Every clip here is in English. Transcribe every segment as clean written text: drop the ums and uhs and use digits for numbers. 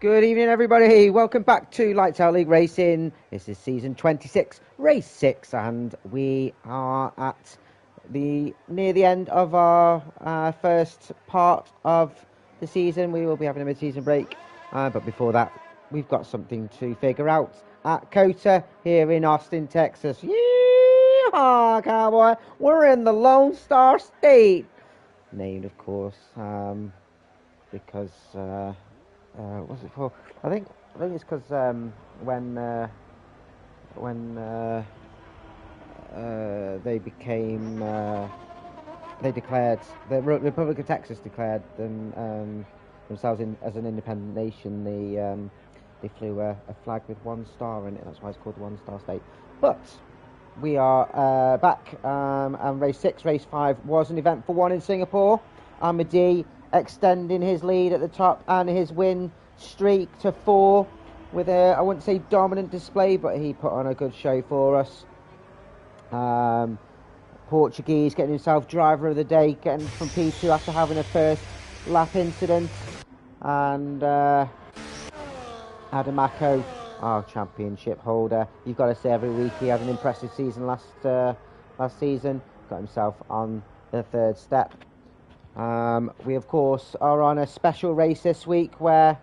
Good evening, everybody. Welcome back to Lights Out League Racing. This is season 26, race 6, and we are at near the end of our first part of the season. We will be having a mid-season break, but before that, we've got something to figure out at COTA here in Austin, Texas. Yeehaw, cowboy! We're in the Lone Star State, named, of course, because. What's it for? I think it's because when they became they declared the Republic of Texas declared themselves as an independent nation. They flew a flag with one star in it. That's why it's called the One Star State. But we are back, and race 6, race 5 was an event for one in Singapore. Amadi extending his lead at the top and his win streak to 4 with I wouldn't say dominant display, but he put on a good show for us. Portuguese getting himself driver of the day, getting from P2 after having a first lap incident. And Adamako, our championship holder, you've got to say every week he had an impressive season last season, got himself on the 3rd step. We of course are on a special race this week where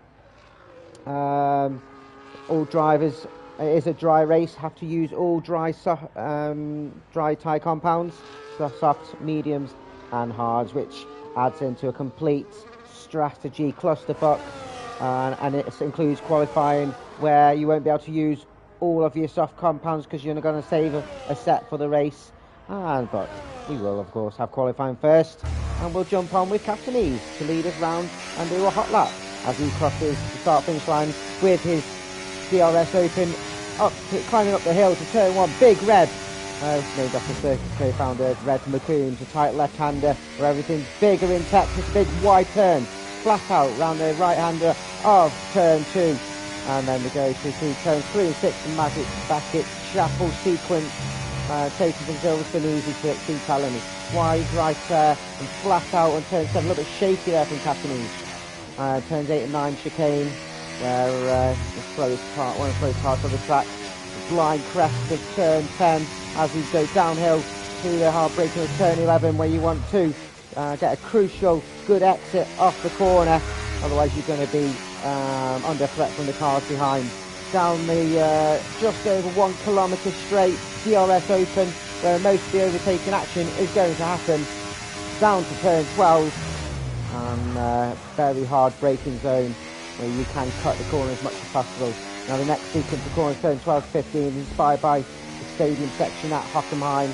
all drivers, it is a dry race, have to use all dry tyre compounds, so softs, mediums and hards, which adds into a complete strategy clusterfuck, and it includes qualifying where you won't be able to use all of your soft compounds because you're going to save a set for the race. But we will of course have qualifying first, and we'll jump on with Castanese to lead us round and do a hot lap as he crosses the start finish line with his DRS Open, climbing up the hill to turn 1. Big Red, named after Circus co-founder Red McCoon, to tight left-hander where everything's bigger in Texas. Big wide turn, flat out round the right-hander of turn 2, and then we go through turns 3 and 6, the Magic Basket Chapel sequence. Taking things over to easy to exceed talent. Wide right there and flat out on turn 7, a little bit shaky there from Catanese. Turns 8 and 9 chicane, where the slowest part, one of the slowest parts of the track. Blind crest of turn 10 as we go downhill to the heartbreaker of turn 11, where you want to get a crucial good exit off the corner, otherwise you're going to be under threat from the cars behind. Down the just over 1 kilometre straight, DRS Open, where most of the overtaking action is going to happen. Down to turn 12, and very hard braking zone where you can cut the corner as much as possible. Now the next sequence of corners, turn 12 to 15, inspired by the stadium section at Hockenheim.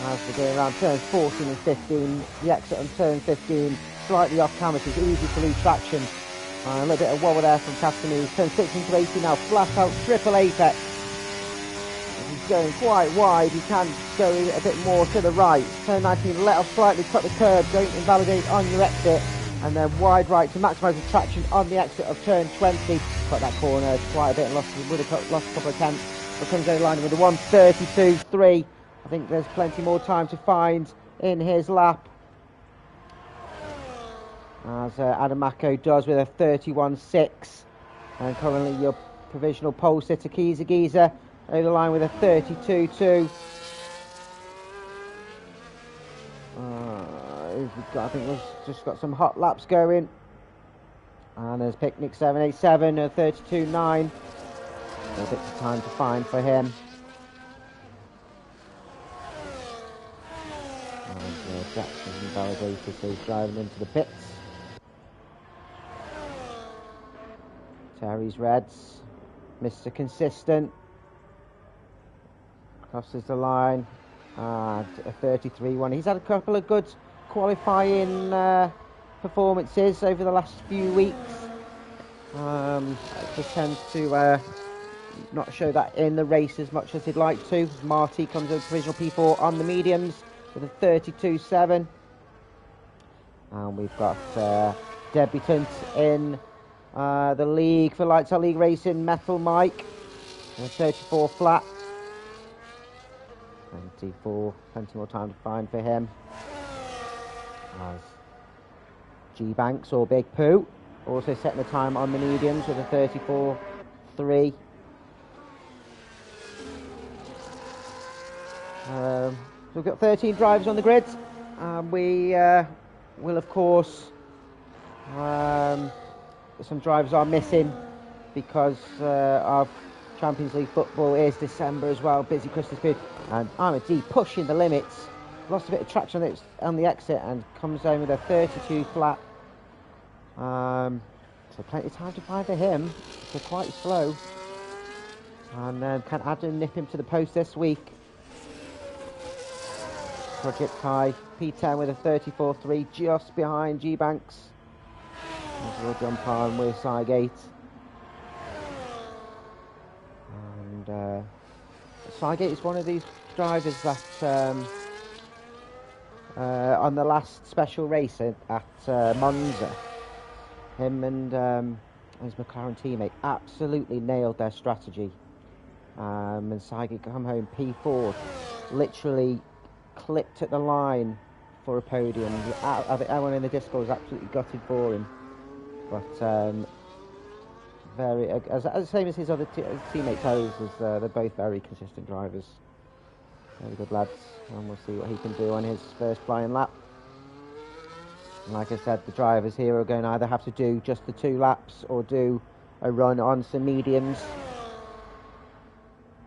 As we're going around turns 14 and 15, the exit on turn 15, slightly off camera, so it's easy to lose traction. A little bit of wobble there from Castanese. Turn 16 to 18 now, flat out triple apex. He's going quite wide, he can go a bit more to the right. Turn 19, let off slightly, cut the curb, don't invalidate on your exit. And then wide right to maximise the traction on the exit of turn 20. Cut that corner quite a bit and would have lost a couple of tenths. But comes over the line with a 1:32.3. I think there's plenty more time to find in his lap, as Adamako does with a 31.6, and currently your provisional pole sitter Giza over the line with a 32.2. I think we've just got some hot laps going, and there's Picnic 787 a 32.9. A bit of time to find for him. And Jackson's invalidated, so he's driving into the pits. Terry's Reds, Mr. Consistent, crosses the line at a 33.1. He's had a couple of good qualifying performances over the last few weeks. Just tends to not show that in the race as much as he'd like to. Marty comes over provisional P4 on the mediums with a 32.7. And we've got debutant in the league for Lights Out League Racing, Metal Mike, a 34 flat. Plenty more time to find for him. As G Banks or Big Pooh Also setting the time on the mediums with a 34.3. So we've got 13 drivers on the grid. We will, of course, some drivers are missing because of Champions League football. Is December as well, busy Christmas period. And Ahmadi pushing the limits, lost a bit of traction on the exit and comes home with a 32 flat. So plenty of time to find for him. So quite slow. And then can Adam nip him to the post this week? Project High, P10 with a 34.3, just behind G-Banks. We'll jump on with Sygate. And Sygate is one of these drivers that on the last special race at Monza, him and his McLaren teammate absolutely nailed their strategy. And Sygate come home P4, literally clipped at the line for a podium. I think everyone in the disco was absolutely gutted for him, but very as the same as his other teammates. They're both very consistent drivers, very good lads, and we'll see what he can do on his first flying lap. And like I said, the drivers here are going to either have to do just the 2 laps or do a run on some mediums,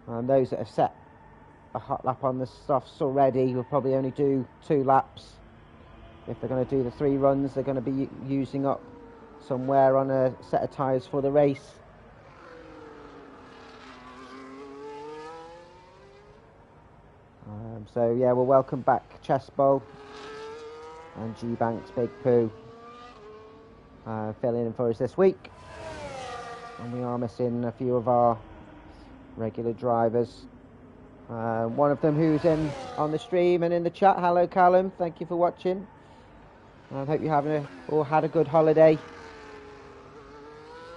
and those that have set a hot lap on the softs already will probably only do 2 laps. If they're going to do the 3 runs, they're going to be using up somewhere on a set of tyres for the race. So yeah, we'll welcome back Chess Bowl and G-Banks Big Pooh filling in for us this week. And we are missing a few of our regular drivers. One of them who's in on the stream and in the chat. Hello Callum, thank you for watching. I hope you're having had a good holiday.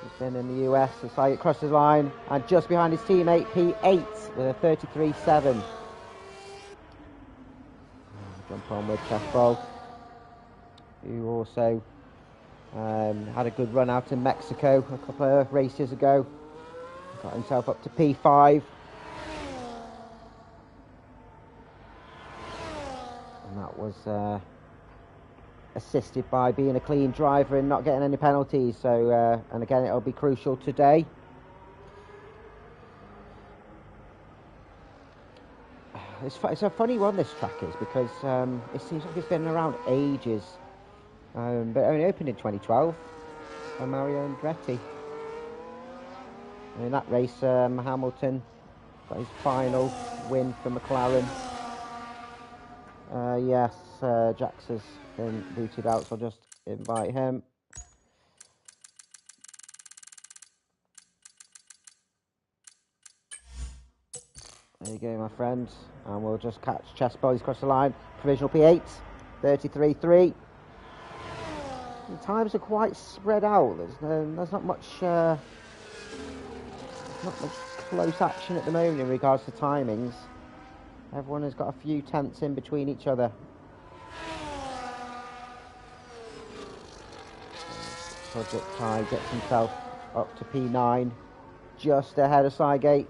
He's been in the US, so Sygate crosses the line, and just behind his teammate P8 with a 33.7. Jump on with Chessbowl, who also had a good run out in Mexico a couple of races ago. Got himself up to P5. And that was assisted by being a clean driver and not getting any penalties. So, and again, it'll be crucial today. It's a funny one, this track is, because it seems like it's been around ages. But it only opened in 2012 by Mario Andretti. And in that race, Hamilton got his final win for McLaren. Yes, Jax has been booted out, so I'll just invite him. There you go, my friend. And we'll just catch Chess Boys across the line. Provisional P8, 33.3. The times are quite spread out. There's not much close action at the moment in regards to timings. Everyone has got a few tenths in between each other. Project High gets himself up to P9, just ahead of Sygate.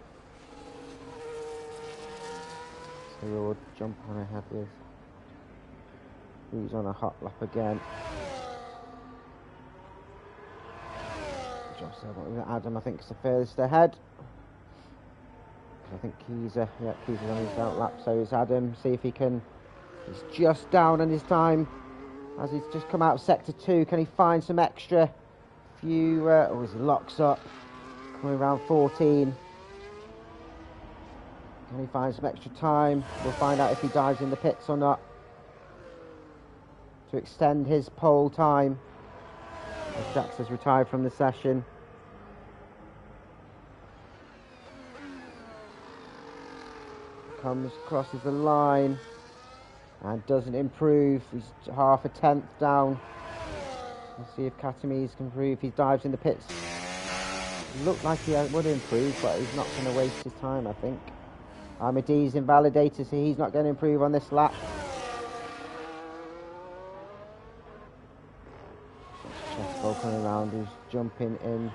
So we'll jump on ahead with who's on a hot lap again. Adam, I think, is the furthest ahead. I think Keys is on his out lap, so is Adam. See if he can. He's just down on his time as he's just come out of sector 2. Can he find some extra few? As he locks up, coming around 14. Can he find some extra time? We'll find out if he dives in the pits or not to extend his pole time. As Jax has retired from the session. Crosses the line and doesn't improve. He's half a tenth down. Let's see if Katamis can improve. He dives in the pits. Looked like he would improve, but he's not going to waste his time, I think. Ahmadi's invalidated, so he's not going to improve on this lap. Chessbowl coming around, who's jumping in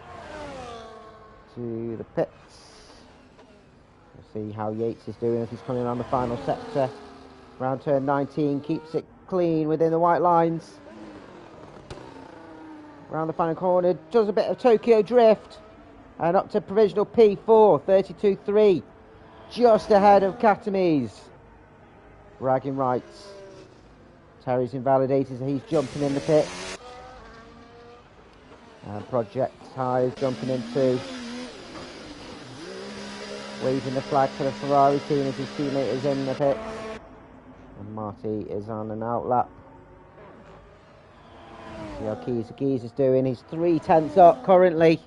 to the pits. We'll see how Yates is doing as he's coming around the final sector. Round turn 19, keeps it clean within the white lines. Around the final corner, does a bit of Tokyo drift. And up to provisional P4, 32.3. Just ahead of Katamis. Bragging rights. Terry's invalidated, so he's jumping in the pit. And Project High is jumping in too. Waving the flag for the Ferrari team as his teammate is in the pit. And Marty is on an outlap. See how Keys is doing. He's 3/10 up currently.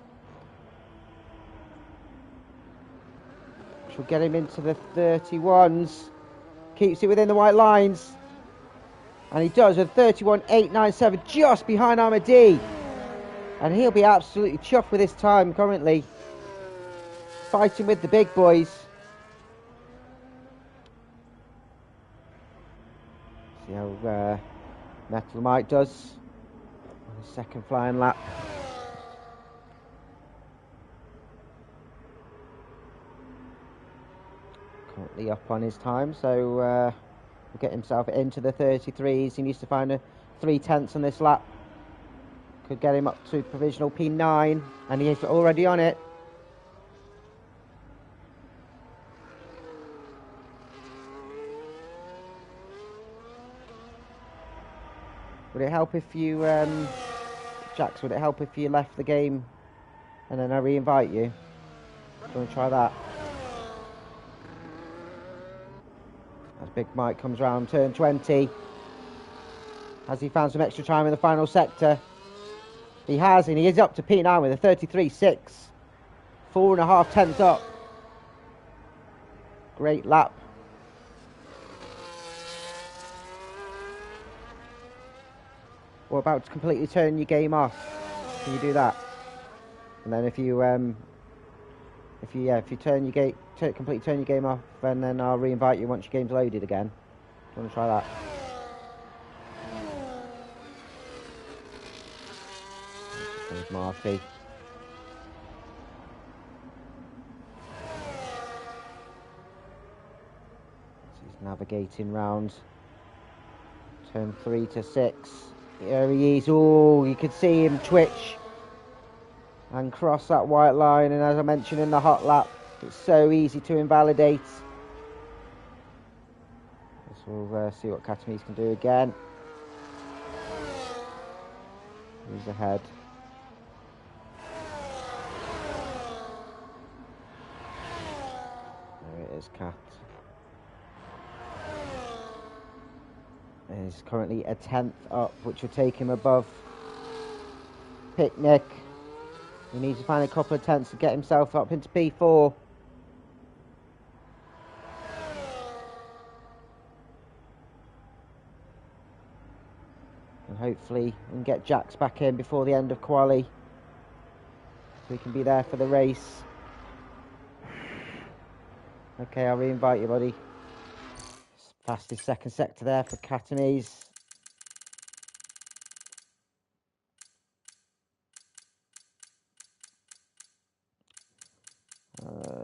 Which will get him into the 31s. Keeps it within the white lines. And he does with 31.897 just behind Ahmadi. And he'll be absolutely chuffed with his time currently. Fighting with the big boys. See how Metal Mike does on the second flying lap. Currently up on his time, so will get himself into the 33s. He needs to find a 3/10 on this lap. Could get him up to provisional P9, and he is already on it. Would it help if you, Jax, would it help if you left the game and then I re-invite you? Do you want to try that? As Big Mike comes round turn 20. Has he found some extra time in the final sector? He has, and he is up to P9 with a 33.6. 4.5 tenths up. Great lap. We're about to completely turn your game off. Can you do that? And then if you turn your game, completely turn your game off, and then I'll re-invite you once your game's loaded again. Do you want to try that? There's Marty. He's navigating round turn 3 to 6. Here he is. Oh, you could see him twitch and cross that white line. And as I mentioned in the hot lap, it's so easy to invalidate. So we'll see what Katamis can do again. He's ahead. There it is, Kat. He's currently a 10th up, which will take him above Picnic. He needs to find a couple of tenths to get himself up into P4. And hopefully we can get Jax back in before the end of quali, so he can be there for the race. Okay, I'll re-invite you, buddy. Fastest second sector there for Katamis.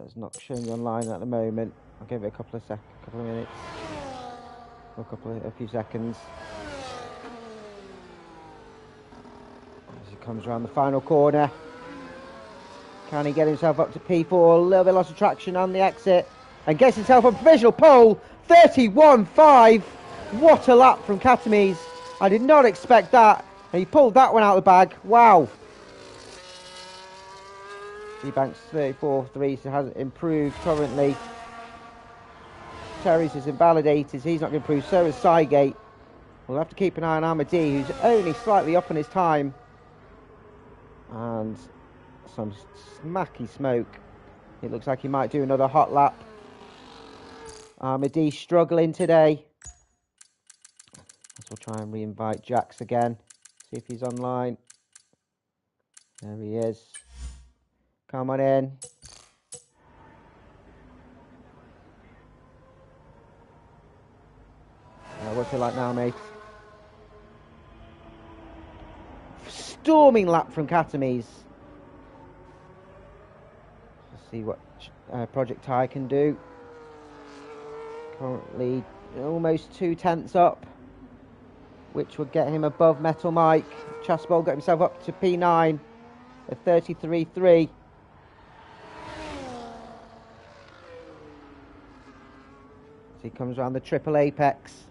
It's not showing you online at the moment. I'll give it a couple of minutes, or a few seconds. As he comes around the final corner, can he get himself up to P4? A little bit lost of traction on the exit, and gets himself on provisional pole. 31.5. What a lap from Katamis. I did not expect that, and he pulled that one out of the bag. Wow. Banks 34.3, so hasn't improved currently. Terry's is invalidated, he's not going to improve, so is Cygate. We'll have to keep an eye on Ahmadi, who's only slightly up on his time. And some smacky smoke. It looks like he might do another hot lap. Ahmadi struggling today. So we'll try and re-invite Jax again. See if he's online. There he is. Come on in. What's it like now, mate? storming lap from Katamis. Let's see what Project Ty can do. Currently almost 2/10 up, which would get him above Metal Mike. Chasbol got himself up to P9 at 33.3. He comes around the triple apex.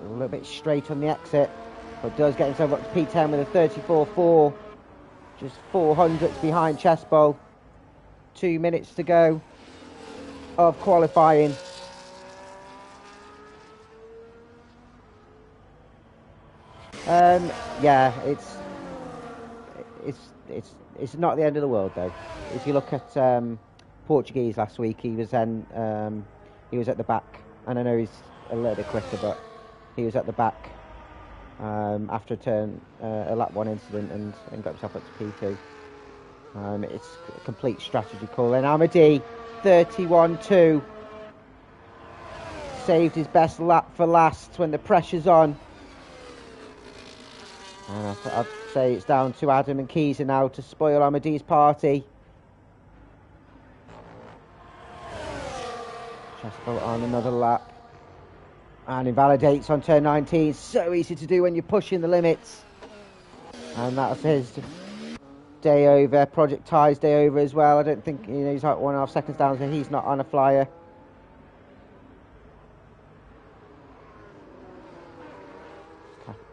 A little bit straight on the exit, but does get himself up to P10 with a 34.4. Just 400ths behind Chessbowl. 2 minutes to go of qualifying. Yeah, it's not the end of the world though. If you look at Portuguese last week, he was at the back, and I know he's a little bit quicker, but he was at the back after a lap 1 incident and got himself up to P2. It's a complete strategy call. And Amadi, 31.2, saved his best lap for last when the pressure's on. And I'd say it's down to Adam and Keezer now to spoil Amadi's party. Chesco on another lap. And invalidates on turn 19. So easy to do when you're pushing the limits. And that's his day over. Project Ty's day over as well. I don't think, he's like 1.5 seconds down, so he's not on a flyer.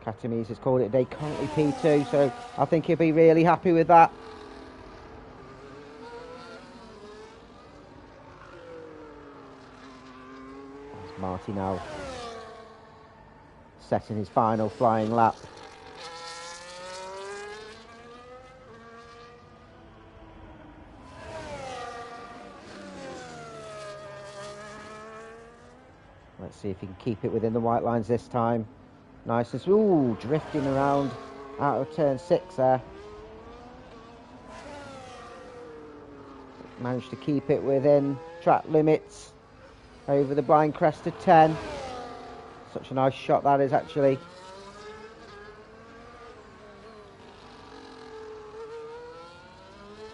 Katamis has called it a day, currently P2, so I think he'll be really happy with that. There's Marty now, setting his final flying lap. Let's see if he can keep it within the white lines this time. Nice and ooh, drifting around out of turn 6 there. Managed to keep it within track limits over the blind crest of 10. Such a nice shot that is, actually.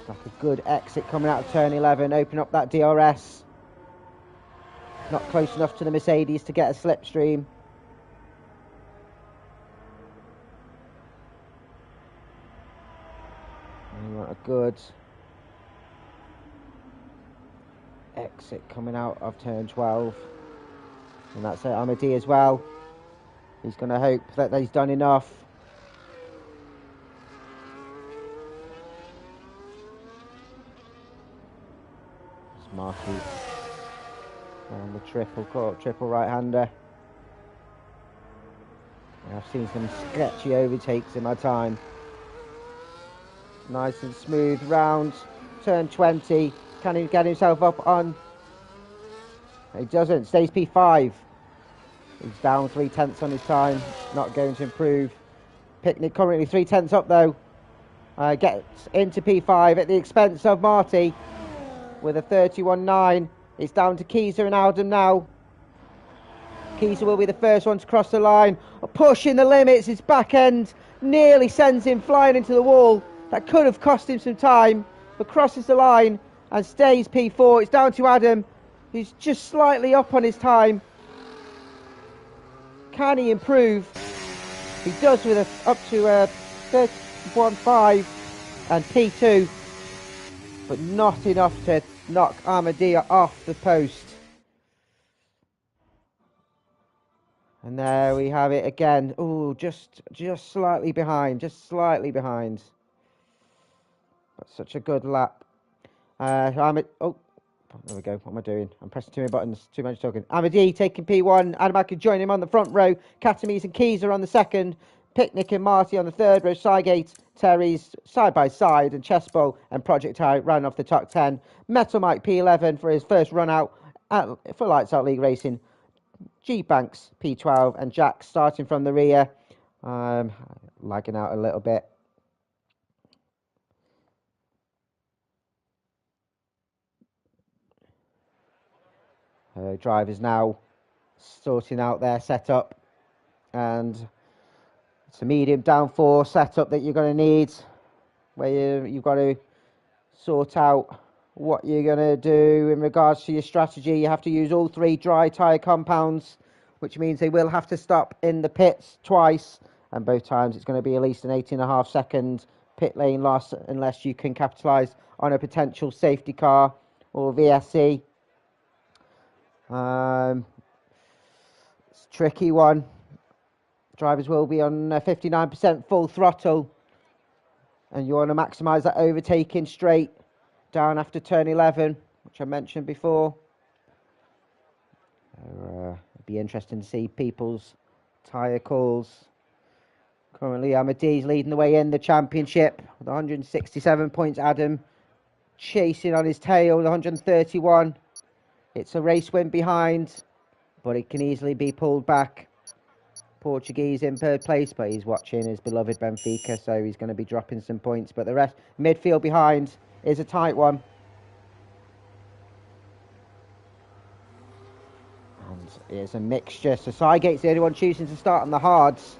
Like a good exit coming out of turn 11. Open up that DRS. Not close enough to the Mercedes to get a slipstream. A good exit coming out of turn 12, and that's it. Amadi as well. He's going to hope that he's done enough. It's Marky and the triple right-hander. I've seen some sketchy overtakes in my time. Nice and smooth round. Turn 20. Can he get himself up on? He doesn't. Stays P5. He's down 3/10 on his time. Not going to improve. Picnic currently 3/10 up though. Gets into P5 at the expense of Marty with a 31.9. It's down to Keezer and Alden now. Keezer will be the first one to cross the line. Pushing the limits. His back end nearly sends him flying into the wall. That could have cost him some time, but crosses the line and stays P4. It's down to Adam, who's just slightly up on his time. Can he improve? He does with up to a 31.5 and P2, but not enough to knock Ahmadiyya off the post. And there we have it again. Oh, just slightly behind, But such a good lap. Oh, there we go. What am I doing? I'm pressing too many buttons. Too much talking. Amadi taking P1. Adam can join him on the front row. Katamis and Keezer on the second. Picnic and Marty on the third row. Sygate, Terry's side by side. And Chespo and Project High ran off the top 10. Metal Mike P11 for his first run out for Lights Out League Racing. G Banks P12 and Jack starting from the rear. Lagging out a little bit. Drivers now sorting out their setup, and it's a medium downforce setup that you're going to need, where you've got to sort out what you're going to do in regards to your strategy. You have to use all 3 dry tyre compounds, which means they will have to stop in the pits twice, and both times it's going to be at least an 18.5 second pit lane loss, unless you can capitalise on a potential safety car or VSC. It's a tricky one. Drivers will be on 59% full throttle, and you want to maximise that overtaking straight down after turn 11, which I mentioned before. It'll be interesting to see people's tyre calls. Currently, Amadei's leading the way in the championship with 167 points. Adam chasing on his tail with 131. It's a race win behind, but it can easily be pulled back. Portuguese in 3rd place, but he's watching his beloved Benfica, so he's going to be dropping some points. But the rest, midfield behind, is a tight one. And it's a mixture. So Sygate's the only one choosing to start on the hards.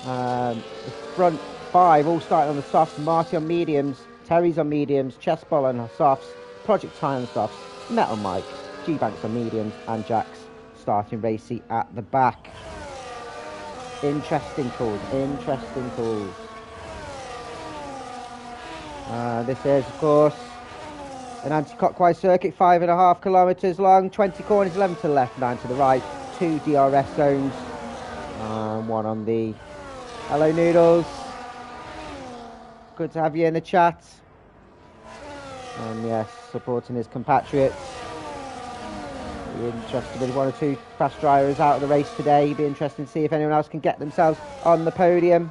The front 5 all starting on the softs. Marty on mediums, Terry's on mediums, Chessball on softs, Project Ty on softs, Metal Mike, G-Banks on mediums, and Jax starting racy at the back. Interesting calls, interesting calls. This is, of course, an anti-clockwise circuit, 5.5 kilometres long, 20 corners, 11 to the left, 9 to the right, 2 DRS zones, 1 on the... Hello Noodles, good to have you in the chat. And yes, supporting his compatriots. Be interested with 1 or 2 fast drivers out of the race today. Be interesting to see if anyone else can get themselves on the podium.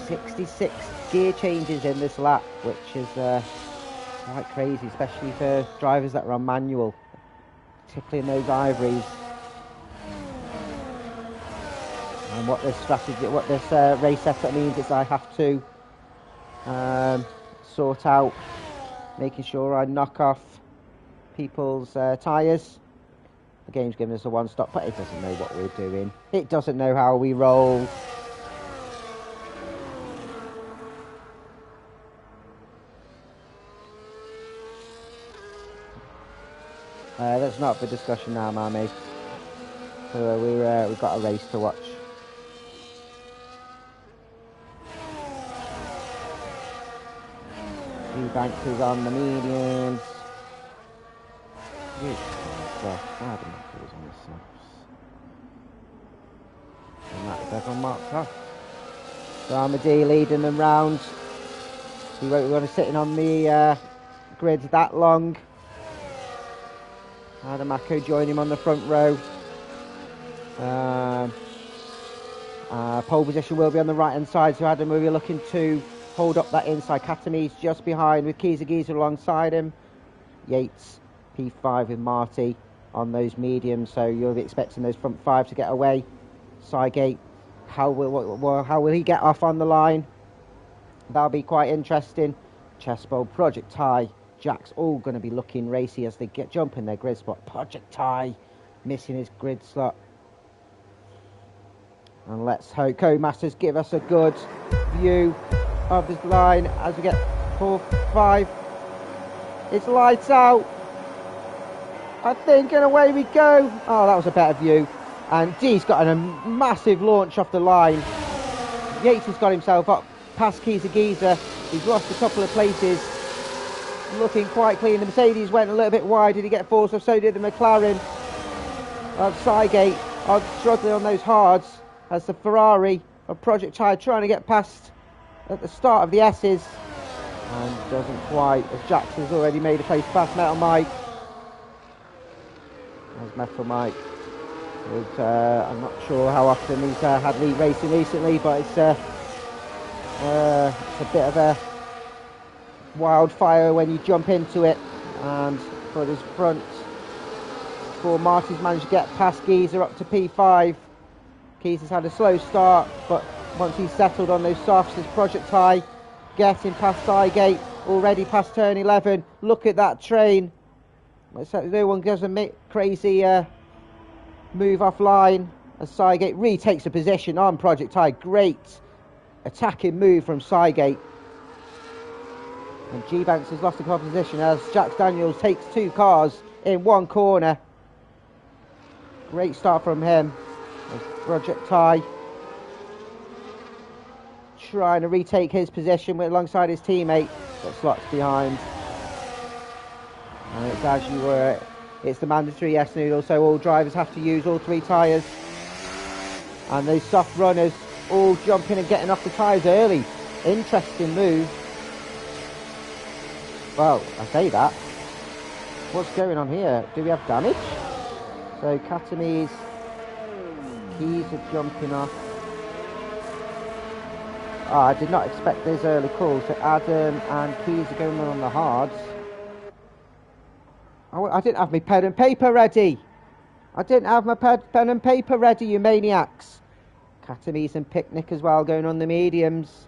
66 gear changes in this lap, which is quite crazy, especially for drivers that are on manual, particularly in those ivories. And what this strategy, what this race setup means is I have to sort out making sure I knock off people's tyres. The game's giving us a 1-stop, but it doesn't know what we're doing. It doesn't know how we roll. That's not for discussion now, my mate. So we've got a race to watch. Banks is on the mediums. And that's everyone marked off. So Amadei leading them round. We won't be sitting on the grid that long. Adamako join him on the front row. Pole position will be on the right hand side, so Adam will be looking to hold up that inside. Katami's just behind with Kiza alongside him. Yates P5 with Marty on those mediums, so you'll be expecting those front 5 to get away. Sygate, how will he get off on the line? That'll be quite interesting. Chessbowl, Project Ty, Jack's all going to be looking racy as they jump in their grid spot. Project Ty missing his grid slot. And let's hope Codemasters give us a good view of this line as we get 4, 5. It's lights out, I think, and away we go. Oh, that was a better view. And D's got a massive launch off the line. Yates has got himself up past Kiza. He's lost a couple of places. Looking quite clean. The Mercedes went a little bit wide. Did he get forced off? So did the McLaren of Sygate. I'm struggling on those hards as the Ferrari of Project Ty trying to get past at the start of the S's. And doesn't quite, as Jackson's already made a place past Metal Mike. As Metal Mike. I'm not sure how often he's had lead racing recently, but it's a bit of a wildfire when you jump into it. And for his front, before Marty's managed to get past Geezer up to P5. Geezer's had a slow start, but once he's settled on those softs, as Project Ty getting past Sygate, already past turn 11. Look at that train. Let's hope no one does a crazy move offline as Cygate retakes a position on Project Tide. Great attacking move from Cygate. And G-Banks has lost the position as Jax Daniels takes 2 cars in one corner. Great start from him. As Project Tide trying to retake his position alongside his teammate, but slots behind. And it's as you were, it's the mandatory yes noodle, so all drivers have to use all 3 tyres. And those soft runners all jumping and getting off the tyres early. Interesting move. Well, I say that. What's going on here? Do we have damage? So Katame's keys are jumping off. Oh, I did not expect those early calls. So Adam and keys are going on the hards. Oh, I didn't have my pen and paper ready. I didn't have my pen and paper ready, you maniacs. Katame's and Picnic as well going on the mediums.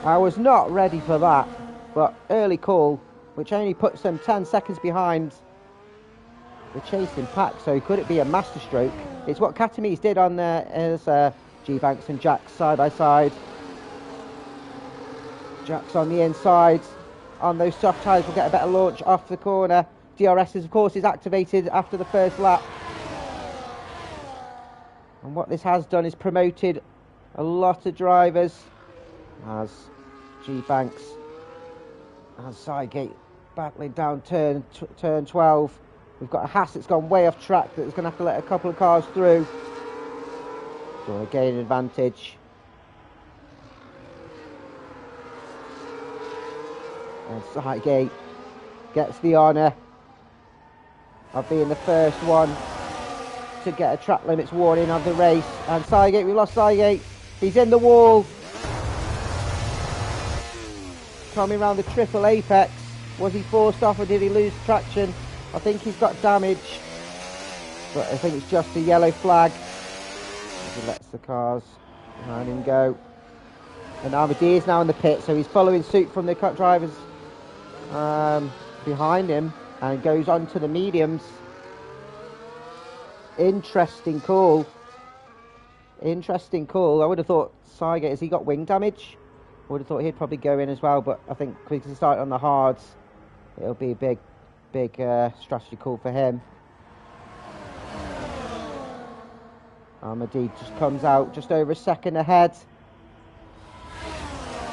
I was not ready for that, but early call, which only puts them 10 seconds behind the chasing pack. So could it be a masterstroke? It's what Katame's did on there as G-Banks and Jax side by side. Jax on the inside. On those soft tyres will get a better launch off the corner. DRS of course is activated after the first lap. And what this has done is promoted a lot of drivers as G-Banks and Cygate battling down turn 12. We've got a Haas that's gone way off track that's going to have to let a couple of cars through. Going to gain an advantage. And Cygate gets the honour of being the first one to get a track limits warning of the race. And Cygate, we lost Cygate. He's in the wall. Coming around the triple apex. Was he forced off or did he lose traction? I think he's got damage. But I think it's just a yellow flag. He lets the cars behind him go. And Armadi is now in the pit, so he's following suit from the drivers behind him and goes on to the mediums. Interesting call. Interesting call. I would have thought Cygate, has he got wing damage? I would have thought he'd probably go in as well, but I think because he started on the hards, it'll be a big strategy call for him. Armadi just comes out just over a second ahead.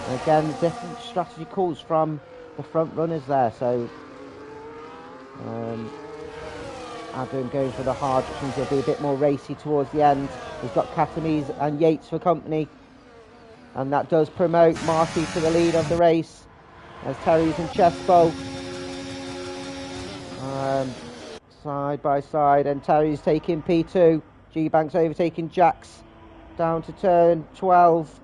And again, different strategy calls from the front runners there. So Adam going for the hard, which means he'll be a bit more racy towards the end. He's got Katame's and Yates for company, and that does promote Marty to the lead of the race as Terry's and Chespo side by side, and Terry's taking P2. G-Banks overtaking Jax down to turn 12.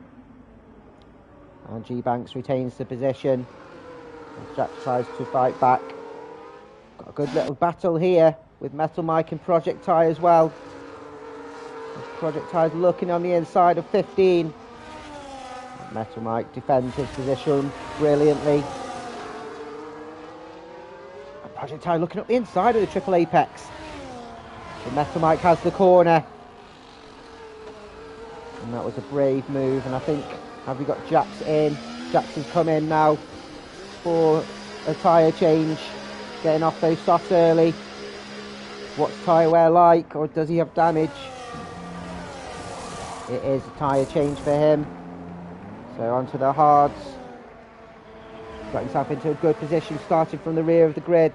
And G-Banks retains the position. Jax tries to fight back. Got a good little battle here with Metal Mike and Project Tie as well. Project Tie's looking on the inside of 15. Metal Mike defends his position brilliantly. And Project Tie looking up the inside of the triple apex. So Metal Mike has the corner. And that was a brave move, and I think, have we got Jax in? Jax has come in now for a tyre change, getting off those softs early. What's tyre wear like, or does he have damage? It is a tyre change for him. So onto the hards. Got himself into a good position, starting from the rear of the grid.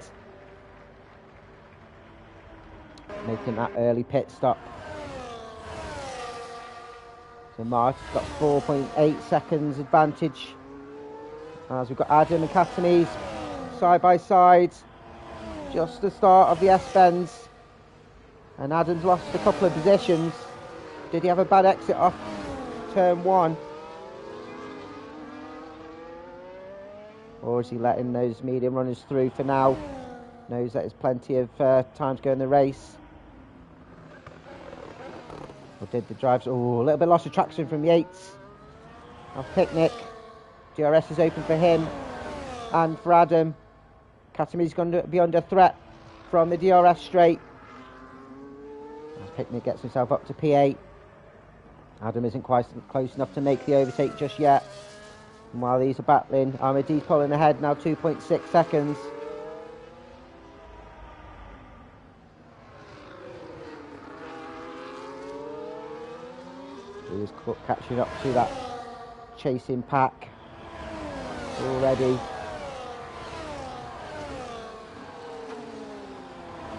Making that early pit stop. So Marty's got 4.8 seconds advantage. As we've got Adam and Katame's side by side. Just the start of the S-bends. And Adam's lost a couple of positions. Did he have a bad exit off turn 1? Or is he letting those medium runners through for now? Knows that there's plenty of time to go in the race. Or did the drives... Oh, a little bit lost of traction from Yates. Of Picnic. DRS is open for him and for Adam. Katami's going to be under threat from the DRS straight. As Picnic gets himself up to P8. Adam isn't quite close enough to make the overtake just yet. And while these are battling, Ahmadi's pulling ahead now, 2.6 seconds. He's catching up to that chasing pack already.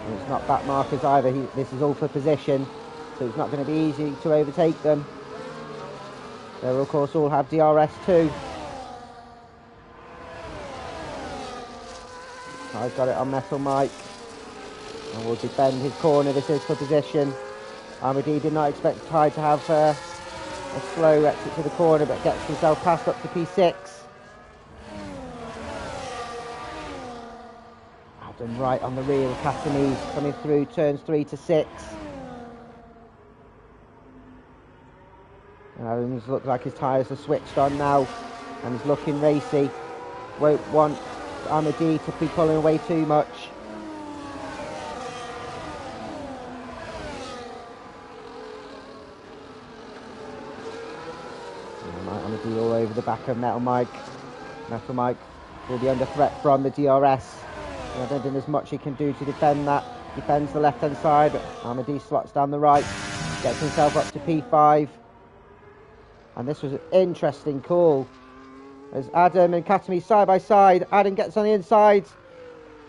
And it's not back markers either. This is all for position, so it's not going to be easy to overtake them. They will of course all have DRS too. I've got it on Metal Mike and will defend his corner. This is for position. Ahmadi did not expect Ty to have a slow exit to the corner, but gets himself passed up to P6. Adam right on the rear. Katami's coming through turns 3 to 6. Adams looks like his tyres are switched on now, and he's looking racy. Won't want Ahmadi to be pulling away too much. Ahmadi all over the back of Metal Mike. Metal Mike will be under threat from the DRS. I don't think there's much he can do to defend that. Defends the left hand side, but Ahmadi slots down the right, gets himself up to P5. And this was an interesting call as Adam and Katami side by side. Adam gets on the inside,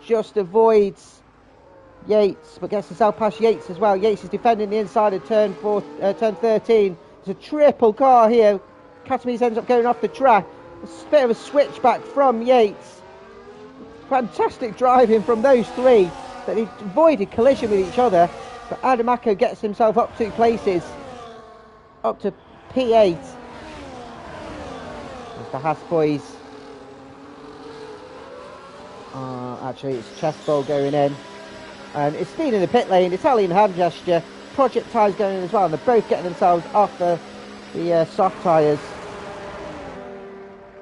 just avoids Yates, but gets himself past Yates as well. Yates is defending the inside of turn 13. It's a triple car here. Katami ends up going off the track. A bit of a switchback from Yates. Fantastic driving from those three, that he avoided collision with each other. But Adam Acko gets himself up 2 places, up to P8. As the Haas boys. Actually, it's chest bowl going in. And it's speed in the pit lane, Italian hand gesture. Project tyres going in as well, and they're both getting themselves off the soft tyres.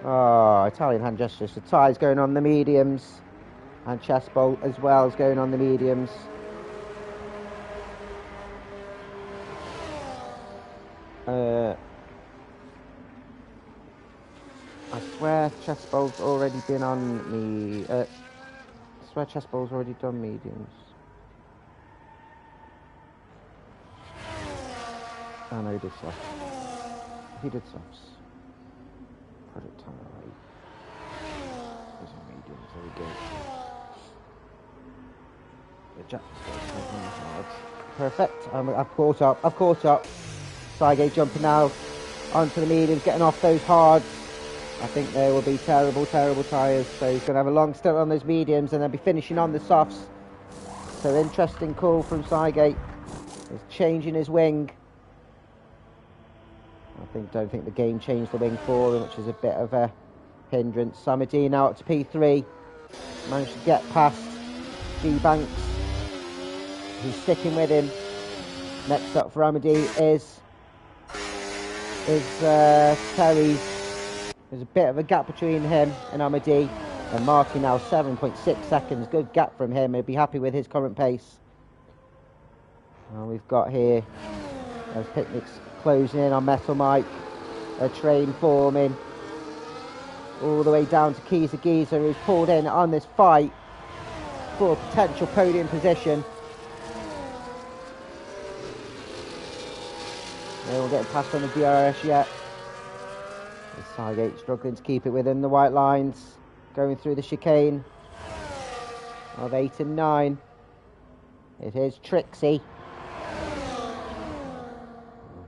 Oh, Italian hand gesture. So tyres going on the mediums, and chest bolt as well is going on the mediums. I swear chest bolt's already been on the. I swear chest bolt's already done mediums. Oh no, he did softs. He did softs. Project tyre right. Those are mediums, there we go. The Jack's hard. Perfect. I've caught up. Sygate jumping now onto the mediums, getting off those hards. I think they will be terrible tyres. So he's going to have a long stint on those mediums and then be finishing on the softs. So interesting call from Sygate. He's changing his wing. Don't think the game changed the wing for him, which is a bit of a hindrance. Ahmadi now up to P3. Managed to get past G Banks. He's sticking with him. Next up for Ahmadi is Terry. There's a bit of a gap between him and Ahmadi. And Marty now 7.6 seconds. Good gap from him. He'll be happy with his current pace. And we've got here as Picnic's closing in on Metal Mike. A train forming all the way down to Keezer Geezer, who's pulled in on this fight for a potential podium position. They won't get past on the DRS yet. Sygate struggling to keep it within the white lines, going through the chicane of 8 and 9. It is Trixie.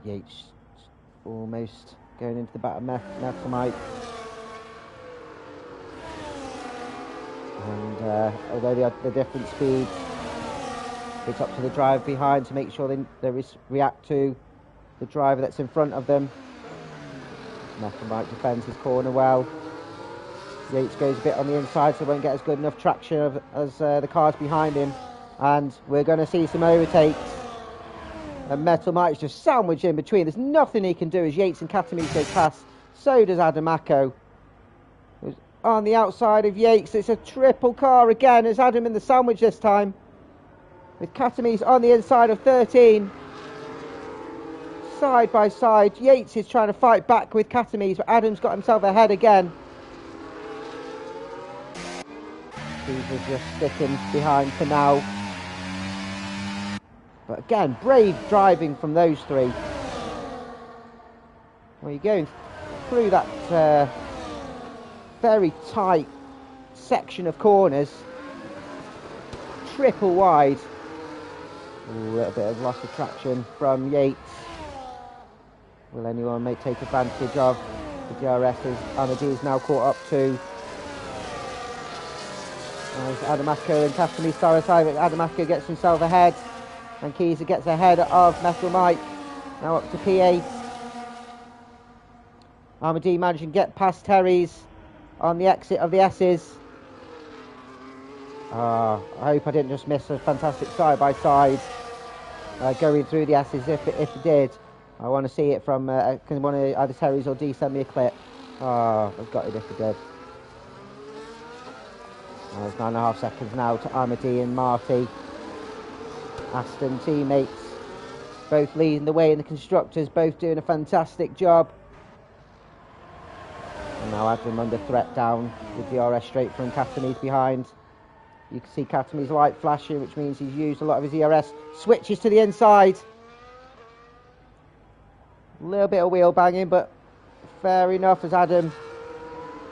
Yates almost going into the back of Metal Mike. And although they had the different speeds, it's up to the driver behind to make sure they react to the driver that's in front of them. Metal Mike defends his corner well. Yates goes a bit on the inside, so won't get as good enough traction as the cars behind him. And we're going to see some overtakes. And Metal Mike's just sandwiched in between. There's nothing he can do as Yates and Katami go past. So does Adamako. Who's on the outside of Yates. It's a triple car again. It's Adam in the sandwich this time. With Katamis on the inside of 13. Side by side. Yates is trying to fight back with Katamis, but Adam's got himself ahead again. He's just sticking behind for now. But again, brave driving from those three. Well, you're going through that very tight section of corners. Triple wide. A little bit of loss of traction from Yates. Will anyone may take advantage of the DRS's? Amadi is now caught up to. As Adamako and Katamis side by side, Adamako gets himself ahead. And Keyser gets ahead of Metal Mike. Now up to P8. Amadi managing to get past Terry's on the exit of the S's. I hope I didn't just miss a fantastic side-by-side going through the S's. If it did, I want to see it from one of either Terry's or D send me a clip. I've got it if it did. There's 9.5 seconds now to Amadi and Marty. Aston teammates both leading the way in the constructors, both doing a fantastic job. And now Adam under threat down with DRS straight from Katamis behind. You can see Katamis light flashing, which means he's used a lot of his ERS. Switches to the inside. A little bit of wheel banging, but fair enough as Adam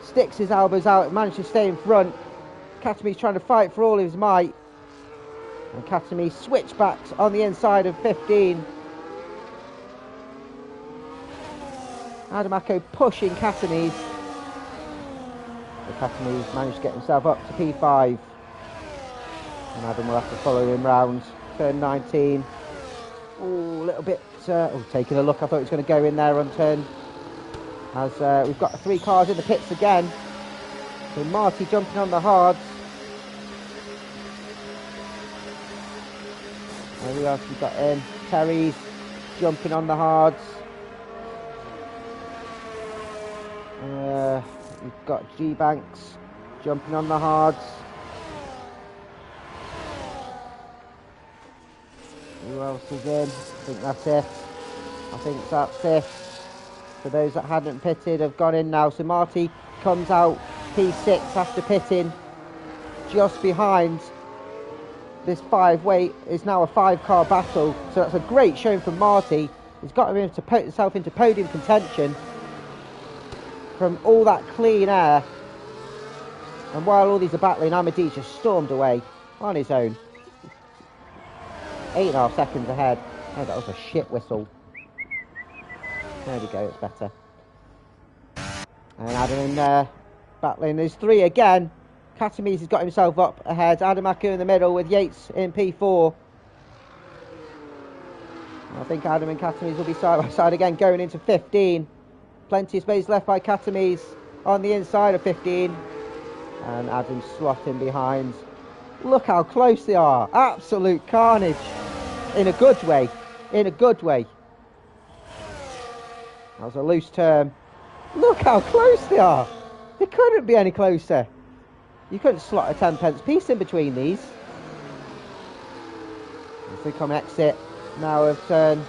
sticks his elbows out, manages to stay in front. Katamis trying to fight for all his might. And Katamis switchbacks on the inside of 15. Adamako pushing Katamis. But Katamis managed to get himself up to P5. And Adam will have to follow him round. Turn 19. Ooh, a little bit... taking a look. I thought he was going to go in there on turn. As we've got 3 cars in the pits again. So Marty jumping on the hards. Who else we got in? Terry's jumping on the hards. We've got G Banks jumping on the hards. Who else is in? I think that's it. I think that's it. For those that hadn't pitted have gone in now. So Marty comes out P6 after pitting. Just behind this 5-way is now a 5-car battle. So that's a great showing from Marty. He's got him to put himself into podium contention from all that clean air. And while all these are battling, Amadi just stormed away on his own. 8.5 seconds ahead. Oh, that was a shit whistle. There we go, it's better. And Adam in there battling. There's 3 again. Katamis has got himself up ahead. Adamako in the middle with Yates in P4. I think Adam and Katamis will be side by side again going into 15. Plenty of space left by Katamis on the inside of 15. And Adam slotting behind. Look how close they are. Absolute carnage. In a good way. In a good way. That was a loose turn. Look how close they are. They couldn't be any closer. You couldn't slot a 10p piece in between these. If we come exit now of turn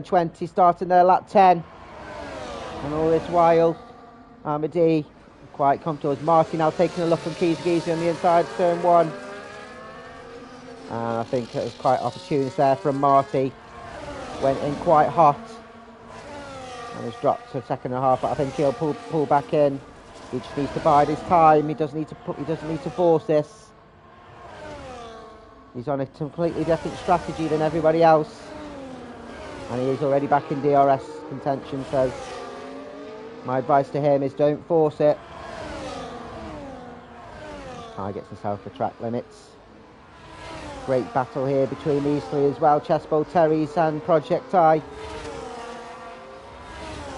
20, starting their lap 10. And all this while, Amadi quite comfortable. Marty now taking a look from Geezy on the inside, turn 1. And I think it was quite opportune there from Marty. Went in quite hot. And has dropped to 2.5, but I think he'll pull back in. He just needs to bide his time. He doesn't need to force this. He's on a completely different strategy than everybody else, and he is already back in DRS contention. So my advice to him is don't force it. Ty gets himself for track limits. Great battle here between these 3 as well. Chessbowl Terry's and Project Ty.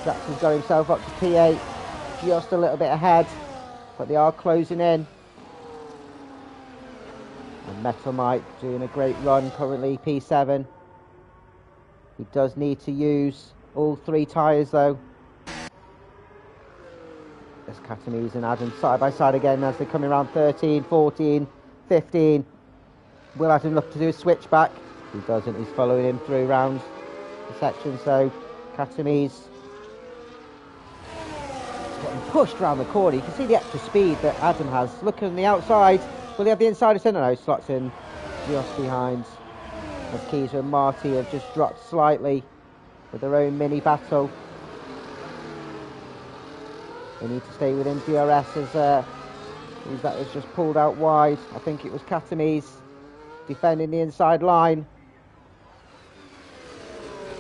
Jackson's got himself up to P8. Just a little bit ahead, but they are closing in. And Metal Mike doing a great run, currently P7. He does need to use all 3 tyres though. There's Katamise and Adam side by side again as they're coming around 13, 14, 15. Will Adam look to do a switchback? He doesn't. He's following him through round the section. So Katamise getting pushed around the corner. You can see the extra speed that Adam has. Looking on the outside. Will he have the inside of centre? No, slots in just behind. As Keys and Marty have just dropped slightly with their own mini battle. They need to stay within DRS as that was just pulled out wide. I think it was Katamise defending the inside line.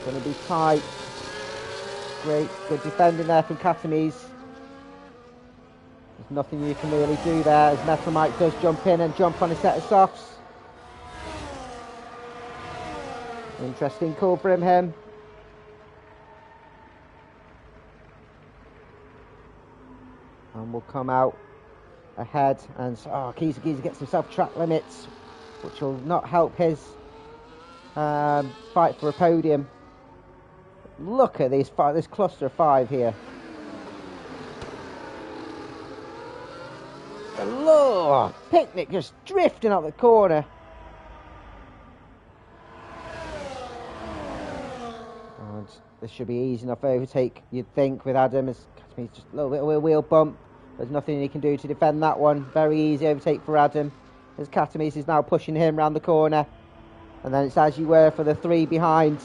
Going to be tight. Great, good defending there from Katamise. There's nothing you can really do there as Metal Mike does jump in and jump on a set of softs. Interesting call from him. And will come out ahead, and Keys gets himself track limits, which will not help his fight for a podium. Look at this cluster of 5 here. Look, Picnic just drifting out the corner. And this should be easy enough overtake, you'd think, with Adam. It's just a little bit of a wheel bump. There's nothing he can do to defend that one. Very easy overtake for Adam, as Katamise is now pushing him round the corner. And then it's as you were for the 3 behind.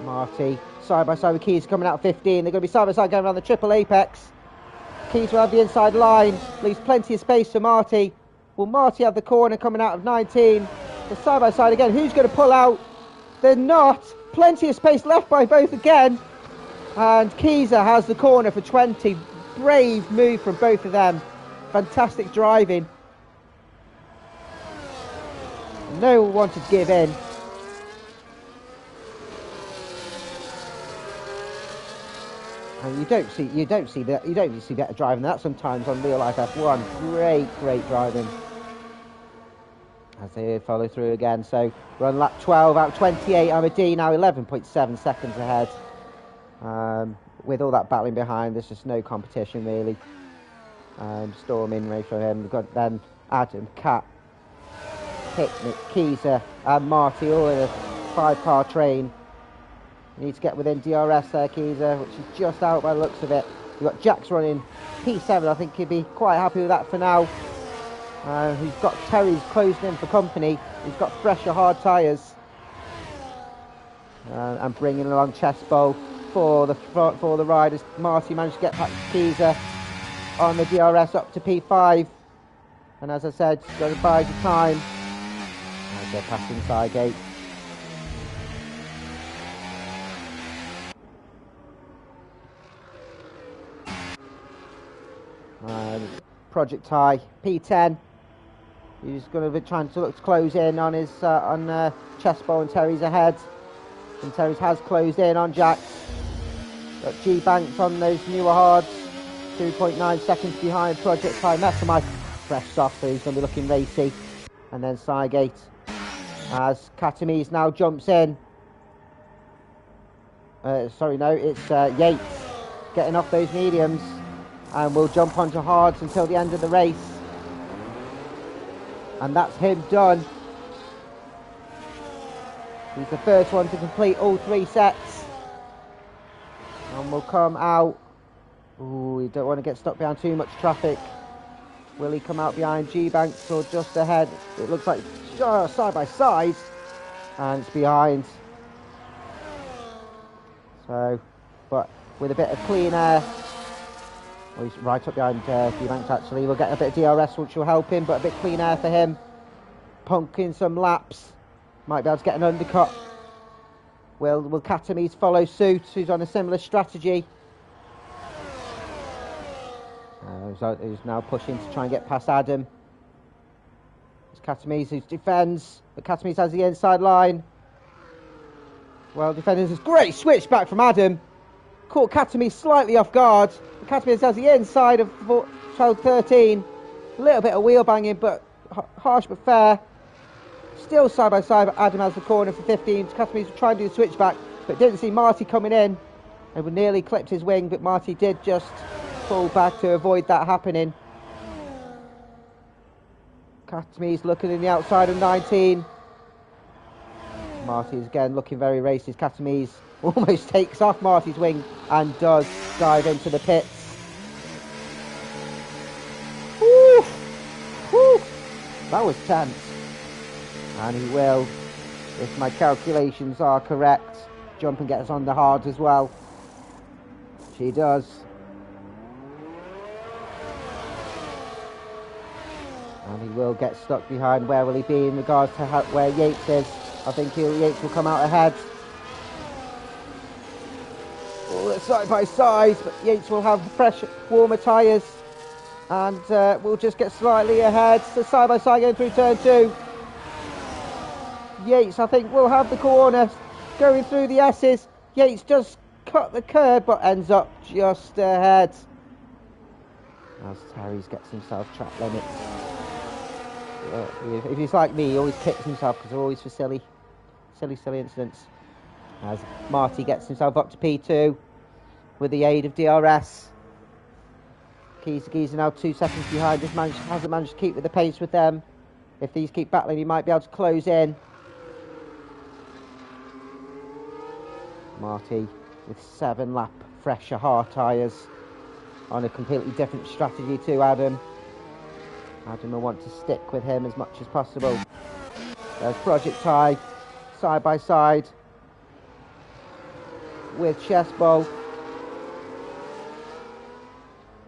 Marty side by side with Keys coming out 15. They're going to be side by side going around the triple apex. Keys will have the inside line, leaves plenty of space for Marty. Will Marty have the corner coming out of 19? They're side by side again. Who's going to pull out? They're not. Plenty of space left by both again. And Keyser has the corner for 20. Brave move from both of them. Fantastic driving. No one wanted to give in. And you don't see better driving than that sometimes on real life F1. Great driving. As they follow through again. So we're on lap 12 out of 28. Amadee now 11.7 seconds ahead. With all that battling behind, there's just no competition really. Storming race for him. We've got then Adam, Cat, Picnic, Keezer and Marty all in a 5-car train. You need to get within DRS there, Keezer, which is just out by the looks of it. You've got Jax running P7. I think he'd be quite happy with that for now. He's got Terry's closing in for company. He's got fresher hard tyres. And bringing along Chesbo for the riders. Marty managed to get past Keezer on the DRS up to P5. And as I said, going to bide your time as they're passing Sidegate. Project Tie P10. He's going to be trying to look to close in on his Chesbo and Terry's ahead. And Terry's has closed in on Jax. Got G Banks on those newer hards. 2.9 seconds behind Project Tie. Metal Mike fresh soft, so he's going to be looking racy. And then Sidegate as Katamise now jumps in. Sorry, no, it's Yates getting off those mediums. And we'll jump onto hards until the end of the race. And that's him done. He's the first one to complete all 3 sets. And we'll come out. Ooh, you don't want to get stuck behind too much traffic. Will he come out behind G-Banks or just ahead? It looks like side by side. And it's behind. So, but with a bit of clean air. Well, he's right up behind G-Banks actually. We'll get a bit of DRS which will help him, but a bit clean air for him. Punking some laps. Might be able to get an undercut. Will Katamise follow suit, who's on a similar strategy? Who's now pushing to try and get past Adam. It's Katamise who defends, but Katamise has the inside line. Well, defending this great switch back from Adam. Caught Katamise slightly off guard. Katamise has the inside of 12-13. A little bit of wheel banging, but harsh but fair. still side by side, but Adam has the corner for 15. Catamese will try and do the switchback, but didn't see Marty coming in. And would nearly clipped his wing, but Marty did just pull back to avoid that happening. Catamese looking in the outside of 19. Marty is again looking very racist. Catamese almost takes off Marty's wing and does dive into the pits. Woo! Woo! That was tense. And he will, if my calculations are correct, jump and get us on the hard as well. She does. And he will get stuck behind. Where will he be in regards to where Yates is? I think Yates will come out ahead. Oh, they're side by side, but Yates will have fresh, warmer tyres. And we'll just get slightly ahead. So side by side going through turn 2. Yates, I think, will have the corner going through the S's. Yates does cut the curb, but ends up just ahead. As Terry's gets himself track limits. If he's like me, he always kicks himself because they're always for silly incidents. As Marty gets himself up to P2 with the aid of DRS. Keys are now 2 seconds behind. This man hasn't managed to keep with the pace with them. If these keep battling, he might be able to close in. Marty with 7 lap fresher hard tyres on a completely different strategy to Adam. Adam will want to stick with him as much as possible. There's Project Ty side by side with Chessbowl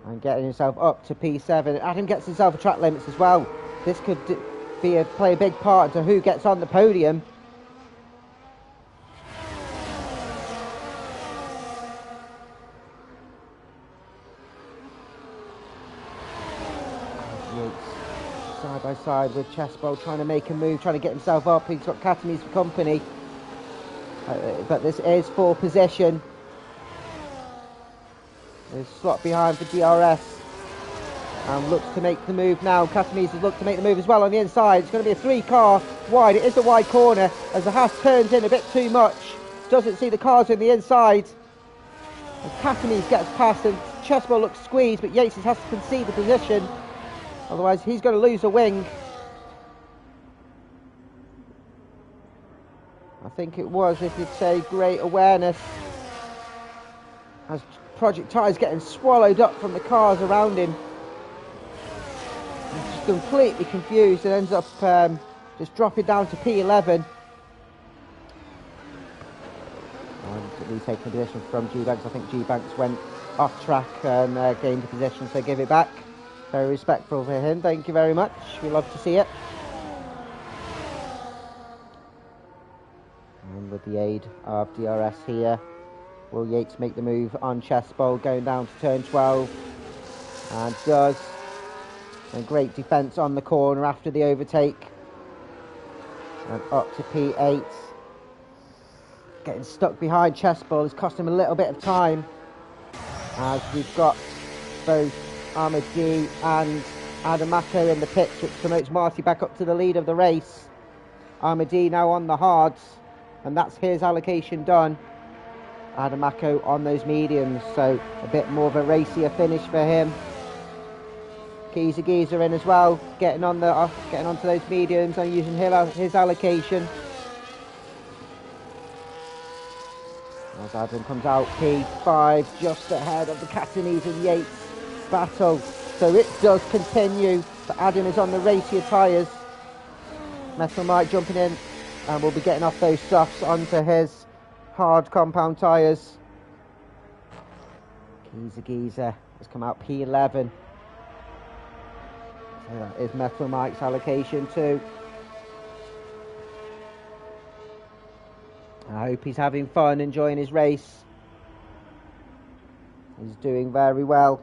and getting himself up to P7. Adam gets himself a track limits as well. This could play a big part into who gets on the podium. Side by side with Chessbowl trying to make a move, trying to get himself up. He's got Catamese for company, but this is for position. There's slot behind for DRS and looks to make the move now. Catamese has looked to make the move as well on the inside. It's going to be a 3-car wide. It is a wide corner as the Haas turns in a bit too much. Doesn't see the cars on the inside. And Catamese gets past and Chessbowl looks squeezed, but Yates has to concede the position. Otherwise, he's going to lose a wing. I think it was, if you'd say, great awareness. As Project Ty's getting swallowed up from the cars around him. He's just completely confused and ends up just dropping down to P11. And retaking the position from G-Banks. I think G-Banks went off track and gained the position, so give it back. Very respectful for him, thank you very much. We love to see it. And with the aid of DRS here, will Yates make the move on Chessbowl going down to turn 12? And does. And great defence on the corner after the overtake. And up to P8. Getting stuck behind Chessbowl has cost him a little bit of time. As we've got both Ahmadi and Adamako in the pits, which promotes Marty back up to the lead of the race. Ahmadi now on the hards, and that's his allocation done. Adamako on those mediums, so a bit more of a racier finish for him. Geezer in as well, getting onto those mediums and using his allocation. As Adam comes out P5, just ahead of the Catanese and Yates battle, so it does continue, but Adam is on the racier tyres. Metal Mike jumping in and we'll be getting off those softs onto his hard compound tyres. Geezer has come out P11, so that is Metal Mike's allocation too. I hope he's having fun, enjoying his race. He's doing very well.